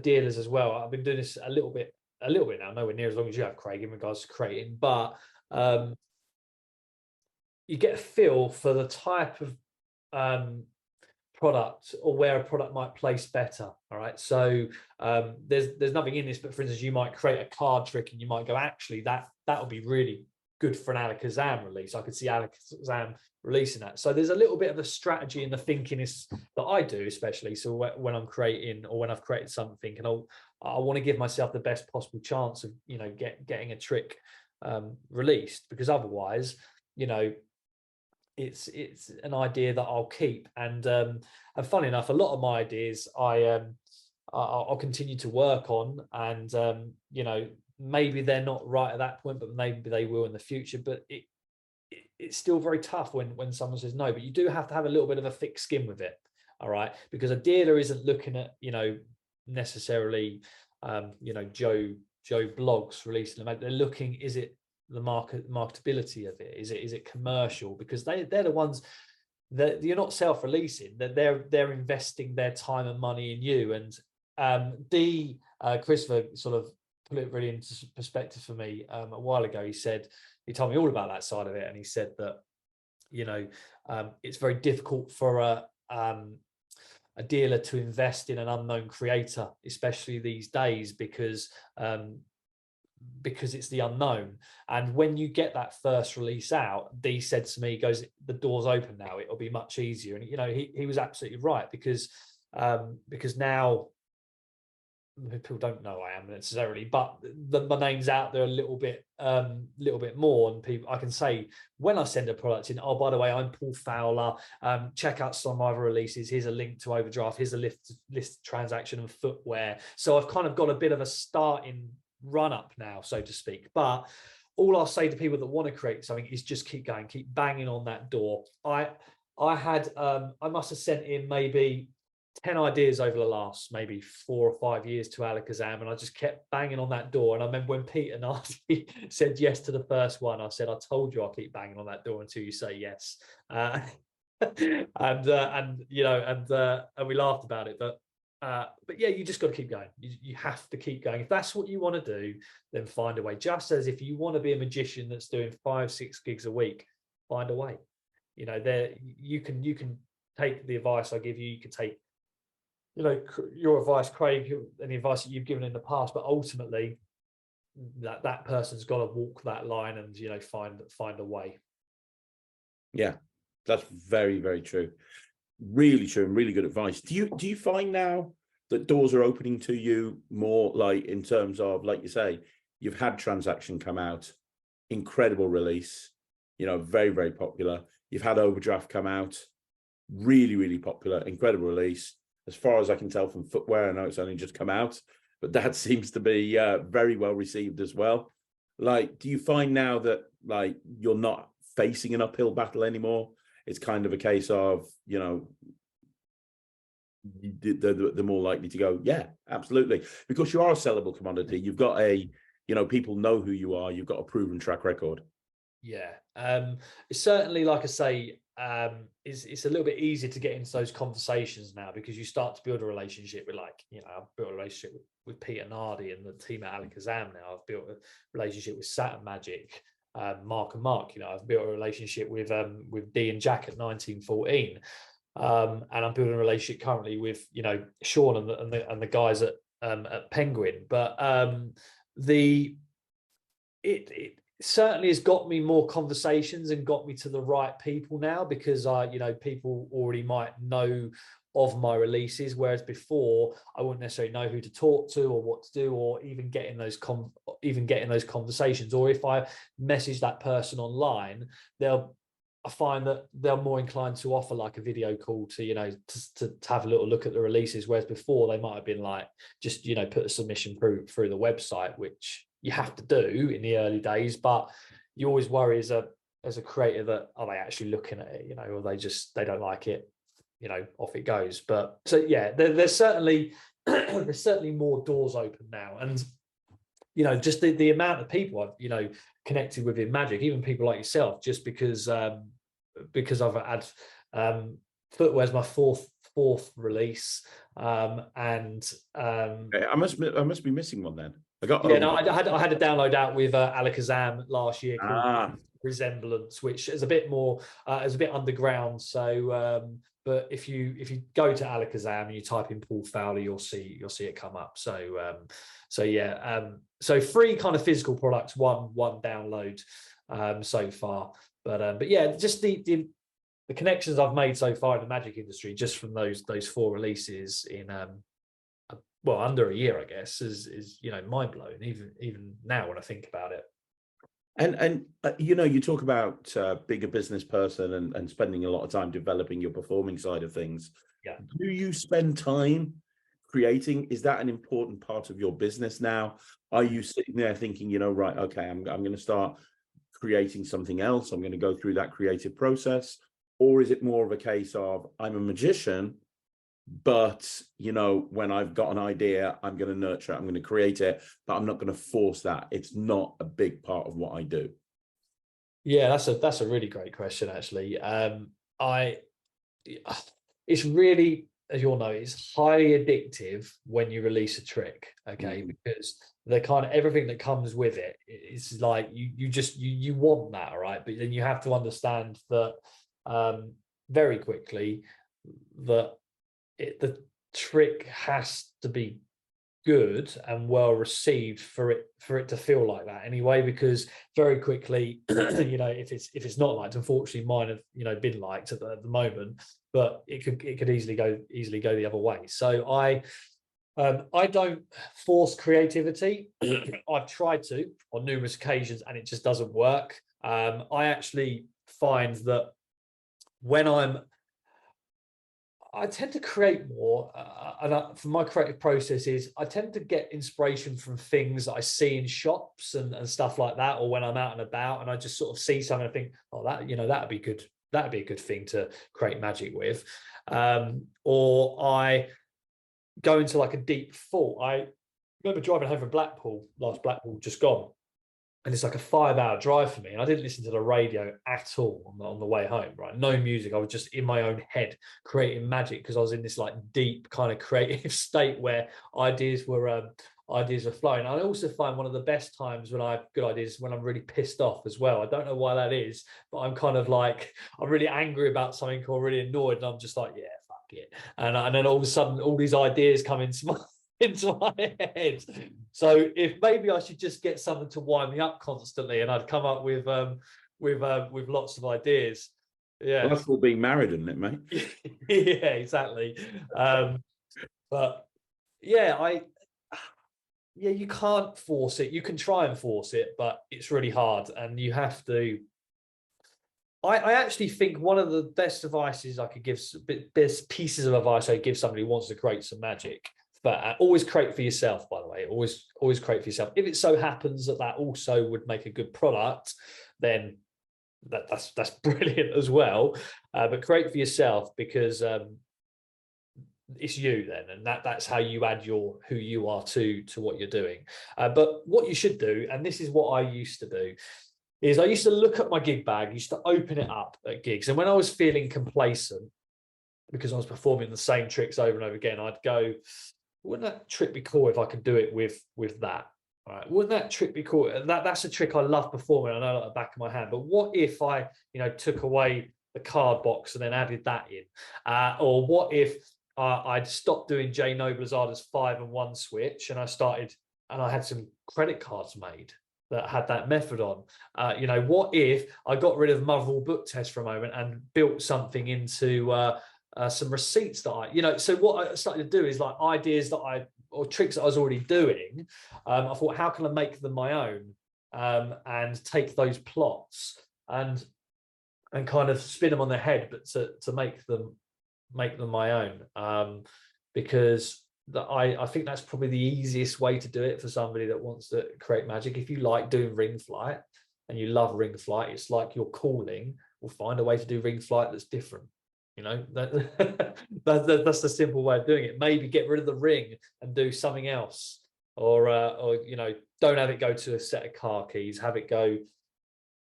dealers as well. I've been doing this a little bit now, nowhere near as long as you have, Craig, in regards to creating, but you get a feel for the type of product, or where a product might place better. All right, so there's nothing in this, but for instance, you might create a card trick and you might go, actually that would be really good for an Alakazam release. I could see Alakazam releasing that. So there's a little bit of a strategy in the thinking that I do, especially so when I'm creating, or when I've created something, and I want to give myself the best possible chance of getting a trick released, because otherwise it's an idea that I'll keep. And funny enough, a lot of my ideas I'll continue to work on, and maybe they're not right at that point, but maybe they will in the future. But it's still very tough when someone says no. But you do have to have a little bit of a thick skin with it, all right? Because a dealer isn't looking at necessarily you know, Joe Blogs releasing them. They're looking, is it the marketability of it? Is it commercial? Because they're the ones that you're not self-releasing, that they're investing their time and money in you. And Christopher sort of put it really into perspective for me a while ago. He told me all about that side of it, and he said that, you know, it's very difficult for a dealer to invest in an unknown creator, especially these days, because it's the unknown. And when you get that first release out, Dee said to me, he goes, the door's open now, it'll be much easier. And, you know, he was absolutely right, because now people don't know I am necessarily, but my name's out there a little bit more, and people, I can say when I send a product in, oh, by the way, I'm Paul Fowler, check out some of my other releases, here's a link to Overdraft, here's a list transaction and footwear. So I've kind of got a bit of a starting run up now, so to speak. But all I'll say to people that want to create something is just keep going, keep banging on that door. I must have sent in maybe 10 ideas over the last maybe 4 or 5 years to Alakazam, and I just kept banging on that door. And I remember when Peter Nardi said yes to the first one, I said, I told you I'll keep banging on that door until you say yes. And you know, and we laughed about it, but yeah, you just got to keep going. You have to keep going. If that's what you want to do, then find a way. Just as if you want to be a magician that's doing 5-6 gigs a week, find a way. You know, there you can take the advice I give you. You can take, you know, your advice, Craig, and the advice that you've given in the past, but ultimately that person's got to walk that line and, you know, find a way. Yeah, that's very, very true. Really true and really good advice. Do you find now that doors are opening to you more, like in terms of, like you say, you've had Transaction come out, incredible release, you know, very, very popular. You've had Overdraft come out, really, really popular, incredible release. As far as I can tell from footwear, I know it's only just come out, but that seems to be very well received as well. Like, do you find now that, like, you're not facing an uphill battle anymore? It's kind of a case of, you know, they're more likely to go, yeah, absolutely, because you are a sellable commodity. You've got a, you know, people know who you are. You've got a proven track record. Yeah, it's certainly, like I say, it's a little bit easier to get into those conversations now, because you start to build a relationship with, like, you know, I've built a relationship with Peter Nardi and the team at Alakazam now. I've built a relationship with Saturn Magic, Mark and Mark. You know, I've built a relationship with Dee and Jack at 1914, and I'm building a relationship currently with, you know, Sean and the guys at Penguin. But it certainly has got me more conversations and got me to the right people now, because you know, people already might know of my releases, whereas before I wouldn't necessarily know who to talk to or what to do, or even get in those conversations. Or if I message that person online, I find that they're more inclined to offer like a video call to, you know, to have a little look at the releases, whereas before they might have been like, just, you know, put a submission through the website, which you have to do in the early days, but you always worry as a creator that, are they actually looking at it, you know, or they don't like it, you know, off it goes. But so yeah, there's certainly there's certainly more doors open now. And, you know, just the amount of people I've, you know, connected with in Magic, even people like yourself, just because I've had footwear's my fourth release, and I must be missing one then. No, I had a download out with Alakazam last year called Resemblance, which is a bit more, it's a bit underground. So, but if you go to Alakazam and you type in Paul Fowler, you'll see it come up. So, so 3 kind of physical products, one download so far. But yeah, just the connections I've made so far in the Magic industry, just from those 4 releases in well, under a year, I guess, is you know, mind blowing, even now when I think about it. And you know, you talk about being a business person and spending a lot of time developing your performing side of things. Yeah. Do you spend time creating? Is that an important part of your business now? Are you sitting there thinking, you know, right, okay, I'm going to start creating something else, I'm going to go through that creative process? Or is it more of a case of, I'm a magician, But, you know, when I've got an idea, I'm going to nurture it, I'm going to create it, but I'm not going to force that. It's not a big part of what I do. Yeah, that's a really great question, actually. I it's really, as you'll know, it's highly addictive when you release a trick, okay? Because the kind of everything that comes with it is like you want that, all right? But then you have to understand that very quickly that the trick has to be good and well received for it to feel like that anyway, because very quickly you know, if it's not liked, unfortunately mine have, you know, been liked at the moment, but it could easily go the other way. So I don't force creativity. I've tried to on numerous occasions and it just doesn't work. I actually find that when I tend to create more, for my creative processes, I tend to get inspiration from things that I see in shops and stuff like that, or when I'm out and about, and I just sort of see something and think, oh, that, you know, that'd be good. That'd be a good thing to create magic with. Or I go into like a deep thought. I remember driving home from Blackpool, last Blackpool just gone, and it's like a 5-hour drive for me, and I didn't listen to the radio at all on the way home, right? No music. I was just in my own head creating magic, because I was in this like deep kind of creative state where ideas were flowing. I also find one of the best times when I have good ideas when I'm really pissed off as well. I don't know why that is, but I'm kind of like, I'm really angry about something or really annoyed, and I'm just like, yeah, fuck it. And then all of a sudden all these ideas come into my head. So if maybe I should just get something to wind me up constantly, and I'd come up with lots of ideas. Yeah, well, that's called being married, isn't it, mate? yeah, exactly. But yeah, you can't force it. You can try and force it, but it's really hard, and you have to. I actually think one of the best advices I could give, best pieces of advice I give somebody who wants to create some magic. But always create for yourself, by the way. Always create for yourself. If it so happens that also would make a good product, then that's brilliant as well. But create for yourself, because it's you then, and that's how you add who you are to what you're doing. But what you should do, and this is what I used to do, is I used to look at my gig bag, used to open it up at gigs, and when I was feeling complacent because I was performing the same tricks over and over again, I'd go, wouldn't that trick be cool if I could do it with that? All right, wouldn't that trick be cool? That's a trick I love performing. I know at the back of my hand. But what if I, you know, took away the card box and then added that in? Or what if I'd stopped doing Jay Noblezada's 5 and 1 switch, and I had some credit cards made that had that method on. You know, what if I got rid of Motherall book test for a moment and built something into some receipts that I, you know, so what I started to do is like ideas that or tricks that I was already doing. I thought, how can I make them my own, and take those plots and kind of spin them on their head, but to make them my own, because I think that's probably the easiest way to do it for somebody that wants to create magic. If you like doing ring flight and you love ring flight, it's like your calling. Will find a way to do ring flight that's different. You know, that's the simple way of doing it. Maybe get rid of the ring and do something else, or you know, don't have it go to a set of car keys. Have it go.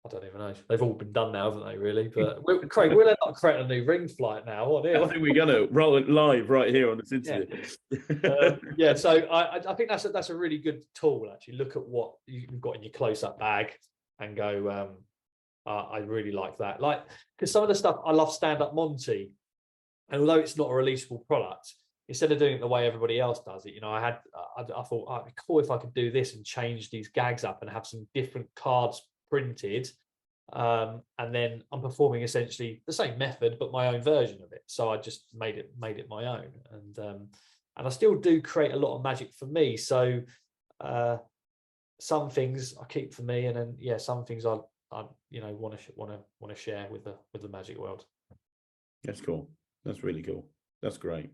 I don't even know. They've all been done now, haven't they? Really? But Craig, we'll end up creating a new ring flight now. I think we're going to roll it live right here on this interview. Yeah. So I think that's a really good tool. Actually, look at what you've got in your close-up bag and go. I really like that. Like, because some of the stuff, I love stand-up Monty, and although it's not a releasable product, instead of doing it the way everybody else does it, you know, I thought, oh, it'd be cool if I could do this and change these gags up and have some different cards printed, and then I'm performing essentially the same method but my own version of it. So I just made it my own, and I still do create a lot of magic for me. So some things I keep for me, and then some things I you know want to share with the magic world. That's cool. That's really cool. That's great.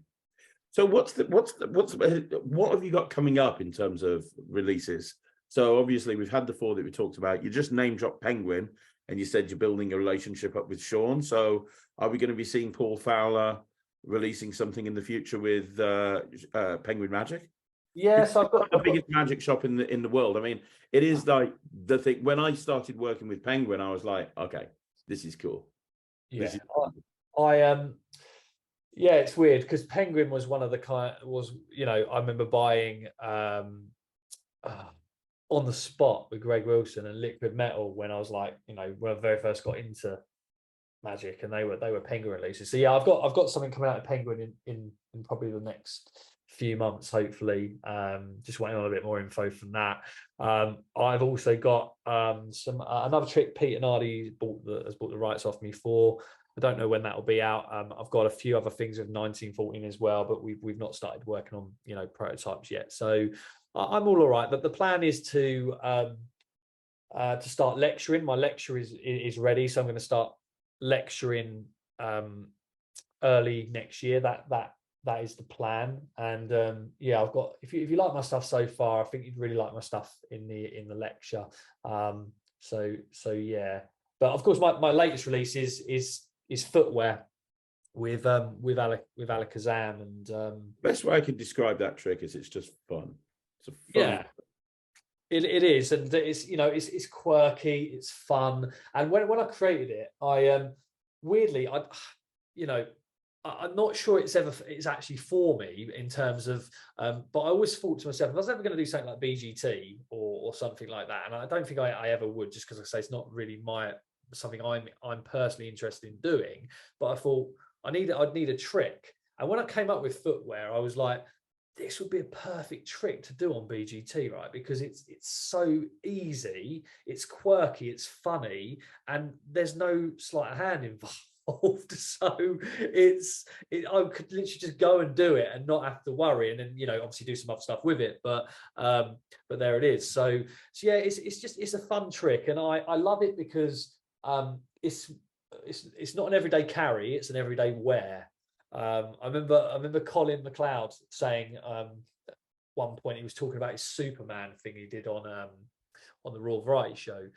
So what have you got coming up in terms of releases? So obviously we've had the 4 that we talked about. You just name dropped Penguin, and you said you're building a relationship up with Sean. So are we going to be seeing Paul Fowler releasing something in the future with Penguin Magic? Yes, I've got the biggest magic shop in the world. I mean, it is like the thing. When I started working with Penguin, I was like, okay, this is cool. Yeah, yeah, it's weird because Penguin was one of the I remember buying On the Spot with Greg Wilson and Liquid Metal when I was like, when I very first got into Magic, and they were Penguin releases. So yeah, I've got something coming out of Penguin in probably the next few months, hopefully. Just waiting on a bit more info from that. I've also got another trick Pete and Artie has bought the rights off me for. I don't know when that will be out. I've got a few other things with 1914 as well, but we've not started working on prototypes yet. So I'm all right. But the plan is to start lecturing. My lecture is ready, so I'm going to start lecturing early next year. That is the plan. And yeah, I've got, if you like my stuff so far, I think you'd really like my stuff in the lecture. So yeah, but of course my latest release is footwear with Alakazam. And best way I can describe that trick is it's just fun. It's a fun. Yeah, it is, and it's quirky, it's fun. And when I created it, I weirdly, I'm not sure it's actually for me in terms of, but I always thought to myself, if I was ever going to do something like BGT or something like that, and I don't think I ever would, just because I say it's not really something I'm personally interested in doing. But I thought I'd need a trick, and when I came up with footwear, I was like, this would be a perfect trick to do on BGT, right? Because it's so easy, it's quirky, it's funny, and there's no sleight of hand involved. So I could literally just go and do it and not have to worry, and then obviously do some other stuff with it. But there it is. So yeah, it's a fun trick, and I love it because it's not an everyday carry, it's an everyday wear. I remember Colin McLeod saying at one point, he was talking about his Superman thing he did on the Raw Variety Show,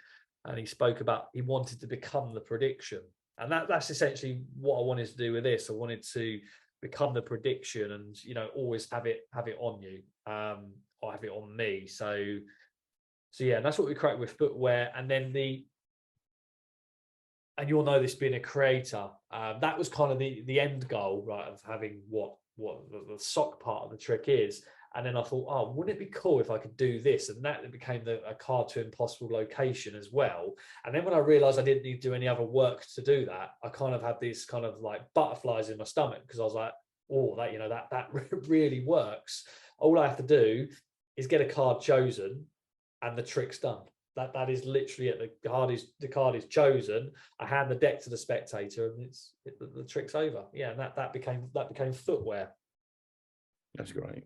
and he spoke about he wanted to become the prediction, and that's essentially what I wanted to do with this. I wanted to become the prediction, and always have it on you, or have it on me. So yeah, and that's what we create with footwear. And then and you'll know this being a creator, that was kind of the end goal, right, of having what the sock part of the trick is. And then I thought, oh, wouldn't it be cool if I could do this? And that became a card to impossible location as well. And then when I realized I didn't need to do any other work to do that, I kind of had these kind of like butterflies in my stomach, because I was like, oh, that really works. All I have to do is get a card chosen and the trick's done. That is literally it. The card is chosen. I hand the deck to the spectator, and the trick's over. Yeah, and that became footwear. That's great.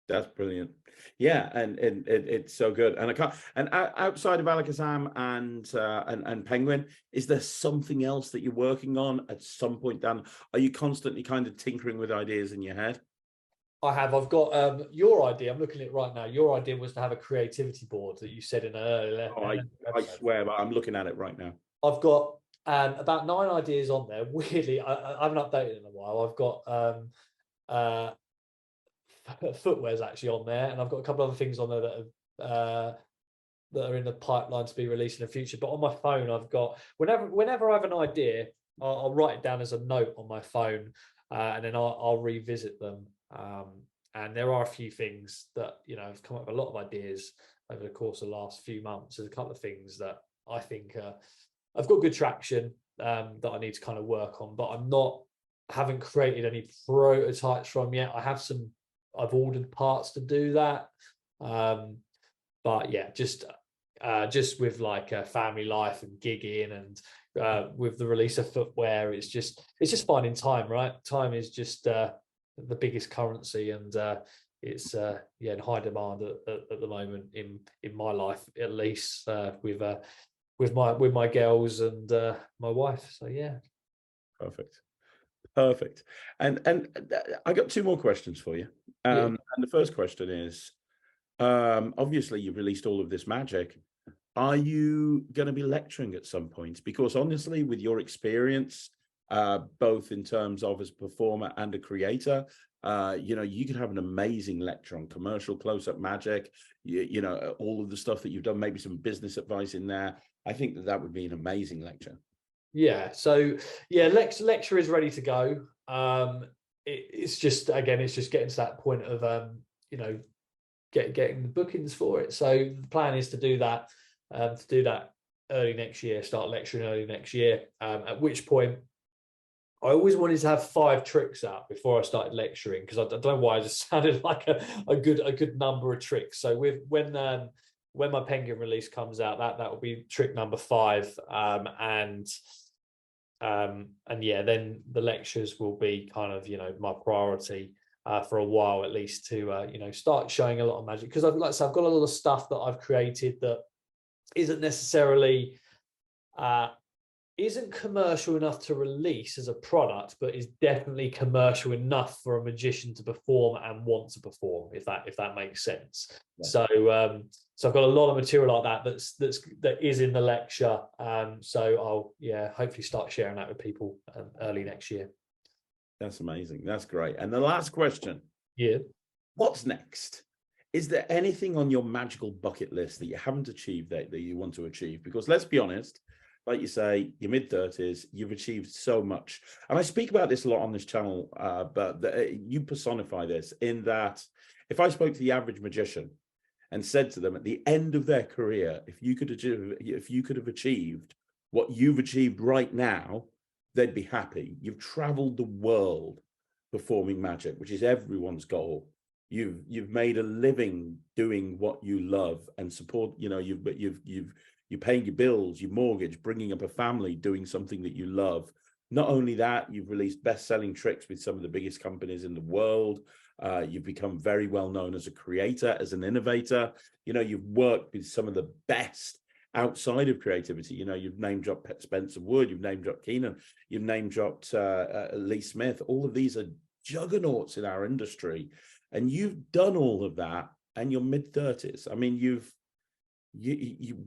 That's brilliant. Yeah, and it's so good. And outside of Alakazam and Penguin, is there something else that you're working on at some point down? Are you constantly kind of tinkering with ideas in your head? I've got your idea. I'm looking at it right now. Your idea was to have a creativity board that you said in an earlier. Oh, I swear, but I'm looking at it right now. I've got about 9 ideas on there. Weirdly, I haven't updated in a while. I've got footwear's actually on there, and I've got a couple other things on there that are in the pipeline to be released in the future. But on my phone, I've got whenever I have an idea, I'll write it down as a note on my phone, and then I'll revisit them. And there are a few things that I've come up with a lot of ideas over the course of the last few months. There's a couple of things that I think I've got good traction that I need to kind of work on, but haven't created any prototypes from yet. I've ordered parts to do that, but yeah, just with like family life and gigging, and with the release of footwear, it's just finding time, right? Time is just the biggest currency, and it's in high demand at the moment in my life, at least, with my girls and my wife. So yeah. Perfect. And I got 2 more questions for you. And the first question is, obviously you've released all of this magic. Are you going to be lecturing at some point? Because honestly, with your experience, both in terms of as a performer and a creator. You know, you could have an amazing lecture on commercial close-up magic, you know, all of the stuff that you've done, maybe some business advice in there. I think that would be an amazing lecture. Yeah. So yeah, lecture is ready to go. It's just, again, it's just getting to that point of, you know, getting the bookings for it. So the plan is to do that early next year, start lecturing early next year, at which point I always wanted to have 5 tricks out before I started lecturing, because I don't know why, I just sounded like a good number of tricks. So when my Penguin release comes out, that will be trick number 5, and yeah, then the lectures will be kind of, you know, my priority for a while at least, to you know, start showing a lot of magic, because I've got a lot of stuff that I've created that isn't necessarily isn't commercial enough to release as a product, but is definitely commercial enough for a magician to perform and want to perform, if that makes sense. Yeah. So I've got a lot of material like that that is in the lecture. So I'll, yeah, hopefully start sharing that with people early next year. That's amazing. That's great. And the last question. Yeah. What's next? Is there anything on your magical bucket list that you haven't achieved that you want to achieve? Because let's be honest, like you say, you're mid-30s, you've achieved so much. And I speak about this a lot on this channel, but you personify this in that if I spoke to the average magician and said to them at the end of their career, if you could have achieved what you've achieved right now, they'd be happy. You've traveled the world performing magic, which is everyone's goal. You've made a living doing what you love and support, you know, you're paying your bills, your mortgage, bringing up a family, doing something that you love. Not only that, you've released best-selling tricks with some of the biggest companies in the world. You've become very well known as a creator, as an innovator. You know, you've worked with some of the best outside of creativity. You know, you've name-dropped Spencer Wood, you've name-dropped Keenan, you've name-dropped Lee Smith. All of these are juggernauts in our industry. And you've done all of that, and you're mid-30s. I mean, you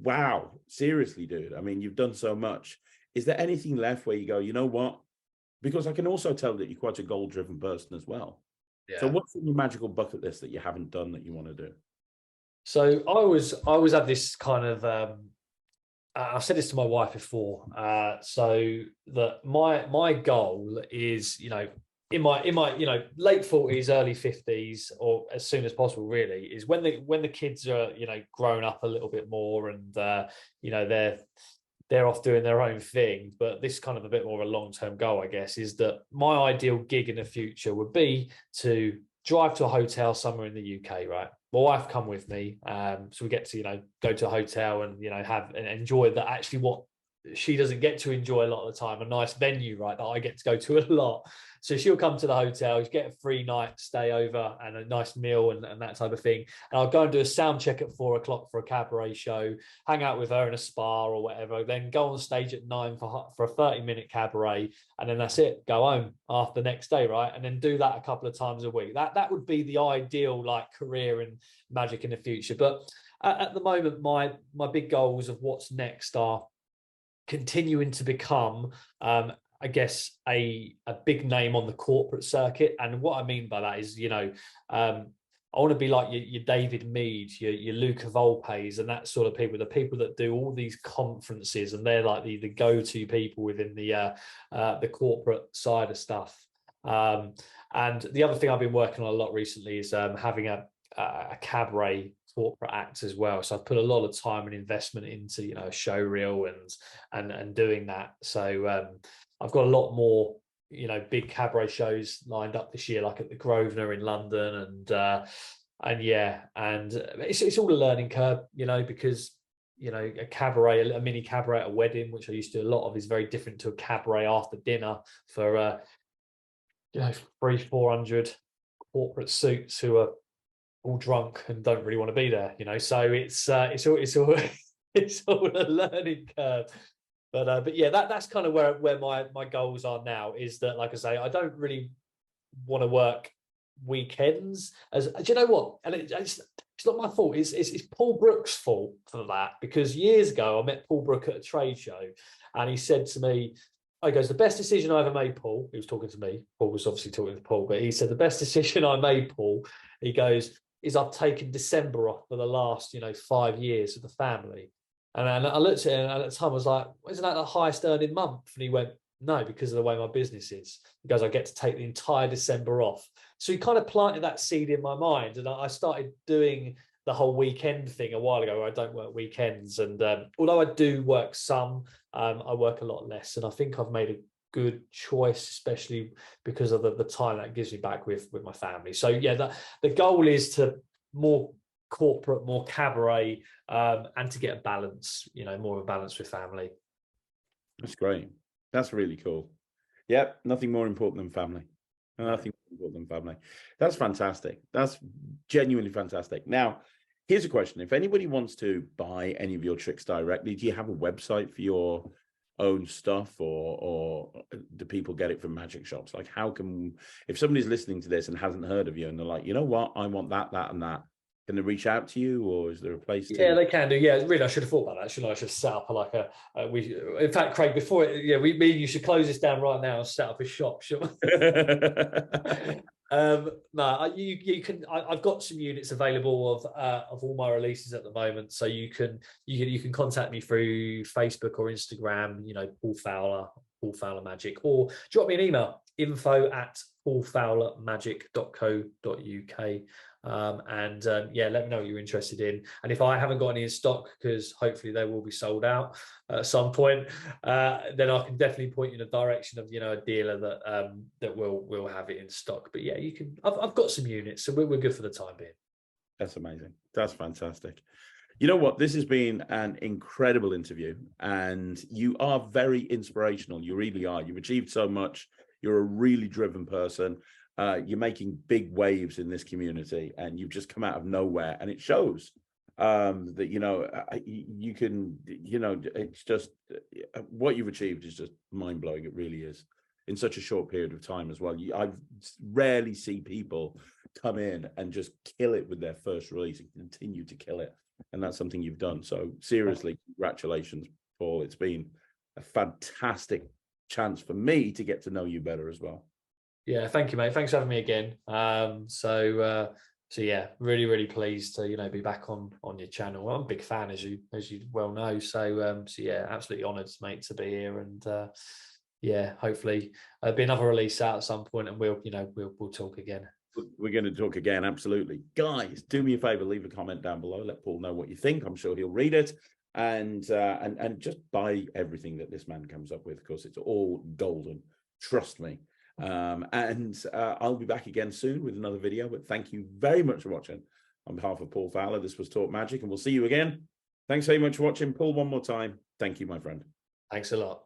wow, seriously, dude. I mean, you've done so much. Is there anything left where you go, you know what? Because I can also tell that you're quite a goal-driven person as well. Yeah. So what's in your magical bucket list that you haven't done that you want to do? So I always have this kind of, I've said this to my wife before, so that my goal is, you know, in my you know, late 40s, early 50s, or as soon as possible, really, is when the kids are, you know, grown up a little bit more, and you know, they're off doing their own thing. But this kind of a bit more of a long-term goal, I guess, is that my ideal gig in the future would be to drive to a hotel somewhere in the UK, right? My wife come with me, so we get to, you know, go to a hotel and, you know, have and enjoy that, actually what she doesn't get to enjoy a lot of the time, a nice venue, right, that I get to go to a lot. So she'll come to the hotel, get a free night stay over and a nice meal and that type of thing. And I'll go and do a sound check at 4 o'clock for a cabaret show, hang out with her in a spa or whatever, then go on stage at 9 for a 30-minute cabaret, and then that's it, go home after the next day, right? And then do that a couple of times a week. That would be the ideal, like, career in magic in the future. But at the moment, my big goals of what's next are continuing to become, I guess, a big name on the corporate circuit. And what I mean by that is, you know, I want to be like your David Mead, your Luca Volpes, and that sort of people, the people that do all these conferences, and they're like the go-to people within the corporate side of stuff. And the other thing I've been working on a lot recently is having a cabaret corporate act as well. So I've put a lot of time and investment into, you know, a show reel and doing that. So I've got a lot more, you know, big cabaret shows lined up this year, like at the Grosvenor in London, and yeah, and it's all a learning curve, you know, because, you know, a mini cabaret at a wedding, which I used to do a lot of, is very different to a cabaret after dinner for you know, 300-400 corporate suits who are all drunk and don't really want to be there, you know. So it's all it's all a learning curve. But yeah, that's kind of where my goals are now, is that, like I say, I don't really want to work weekends. Do you know what? And it's not my fault. It's Paul Brook's fault for that, because years ago I met Paul Brook at a trade show, and he said to me, He goes, the best decision I ever made, Paul. He was talking to me. Paul was obviously talking to Paul, but he said, the best decision I made, Paul, he goes, is I've taken December off for the last, 5 years of the family. And I looked at him, and at the time I was like, isn't that the highest earning month? And he went, no, because of the way my business is. He goes, I get to take the entire December off. So he kind of planted that seed in my mind. And I started doing the whole weekend thing a while ago, where I don't work weekends. And although I do work some, I work a lot less. And I think I've made a good choice, especially because of the time that gives me back with my family. So yeah, the goal is to more corporate, more cabaret, and to get a balance, more of a balance with family. That's great. That's really cool. Yep, nothing more important than family. Nothing more important than family. That's fantastic. That's genuinely fantastic. Now, here's a question. If anybody wants to buy any of your tricks directly, do you have a website for your own stuff, or do people get it from magic shops? Like, how can, if somebody's listening to this and hasn't heard of you and they're like, you know what, I want that, that, and that, can they reach out to you, or is there a place to? Yeah, they can do. Yeah, really, I should have thought about that. Shouldn't I? I should have set up like in fact, Craig, before me and you should close this down right now and set up a shop, shouldn't we? No, you can. I've got some units available of all my releases at the moment, so you can contact me through Facebook or Instagram. Paul Fowler Magic, or drop me an email, info@paulfowlermagic.co.uk. Yeah, let me know what you're interested in. And if I haven't got any in stock, because hopefully they will be sold out at some point, then I can definitely point you in the direction of a dealer that will have it in stock. But yeah, you can. I've got some units, so we're good for the time being. That's amazing. That's fantastic. You know what? This has been an incredible interview, and you are very inspirational. You really are. You've achieved so much. You're a really driven person. You're making big waves in this community, and you've just come out of nowhere, and it shows that you can, it's just what you've achieved is just mind-blowing. It really is, in such a short period of time as well. I rarely see people come in and just kill it with their first release and continue to kill it, and that's something you've done. So seriously, congratulations, Paul. It's been a fantastic chance for me to get to know you better as well. Yeah, thank you, mate. Thanks for having me again. So yeah, really, really pleased to be back on your channel. Well, I'm a big fan, as you well know. So yeah, absolutely honoured, mate, to be here. And yeah, hopefully there'll be another release out at some point, and we'll talk again. We're going to talk again, absolutely. Guys, do me a favor, leave a comment down below. Let Paul know what you think. I'm sure he'll read it. And just buy everything that this man comes up with, because it's all golden. Trust me. I'll be back again soon with another video. But thank you very much for watching. On behalf of Paul Fowler, this was Talk Magic, and we'll see you again. Thanks very much for watching. Paul, one more time. Thank you, my friend. Thanks a lot.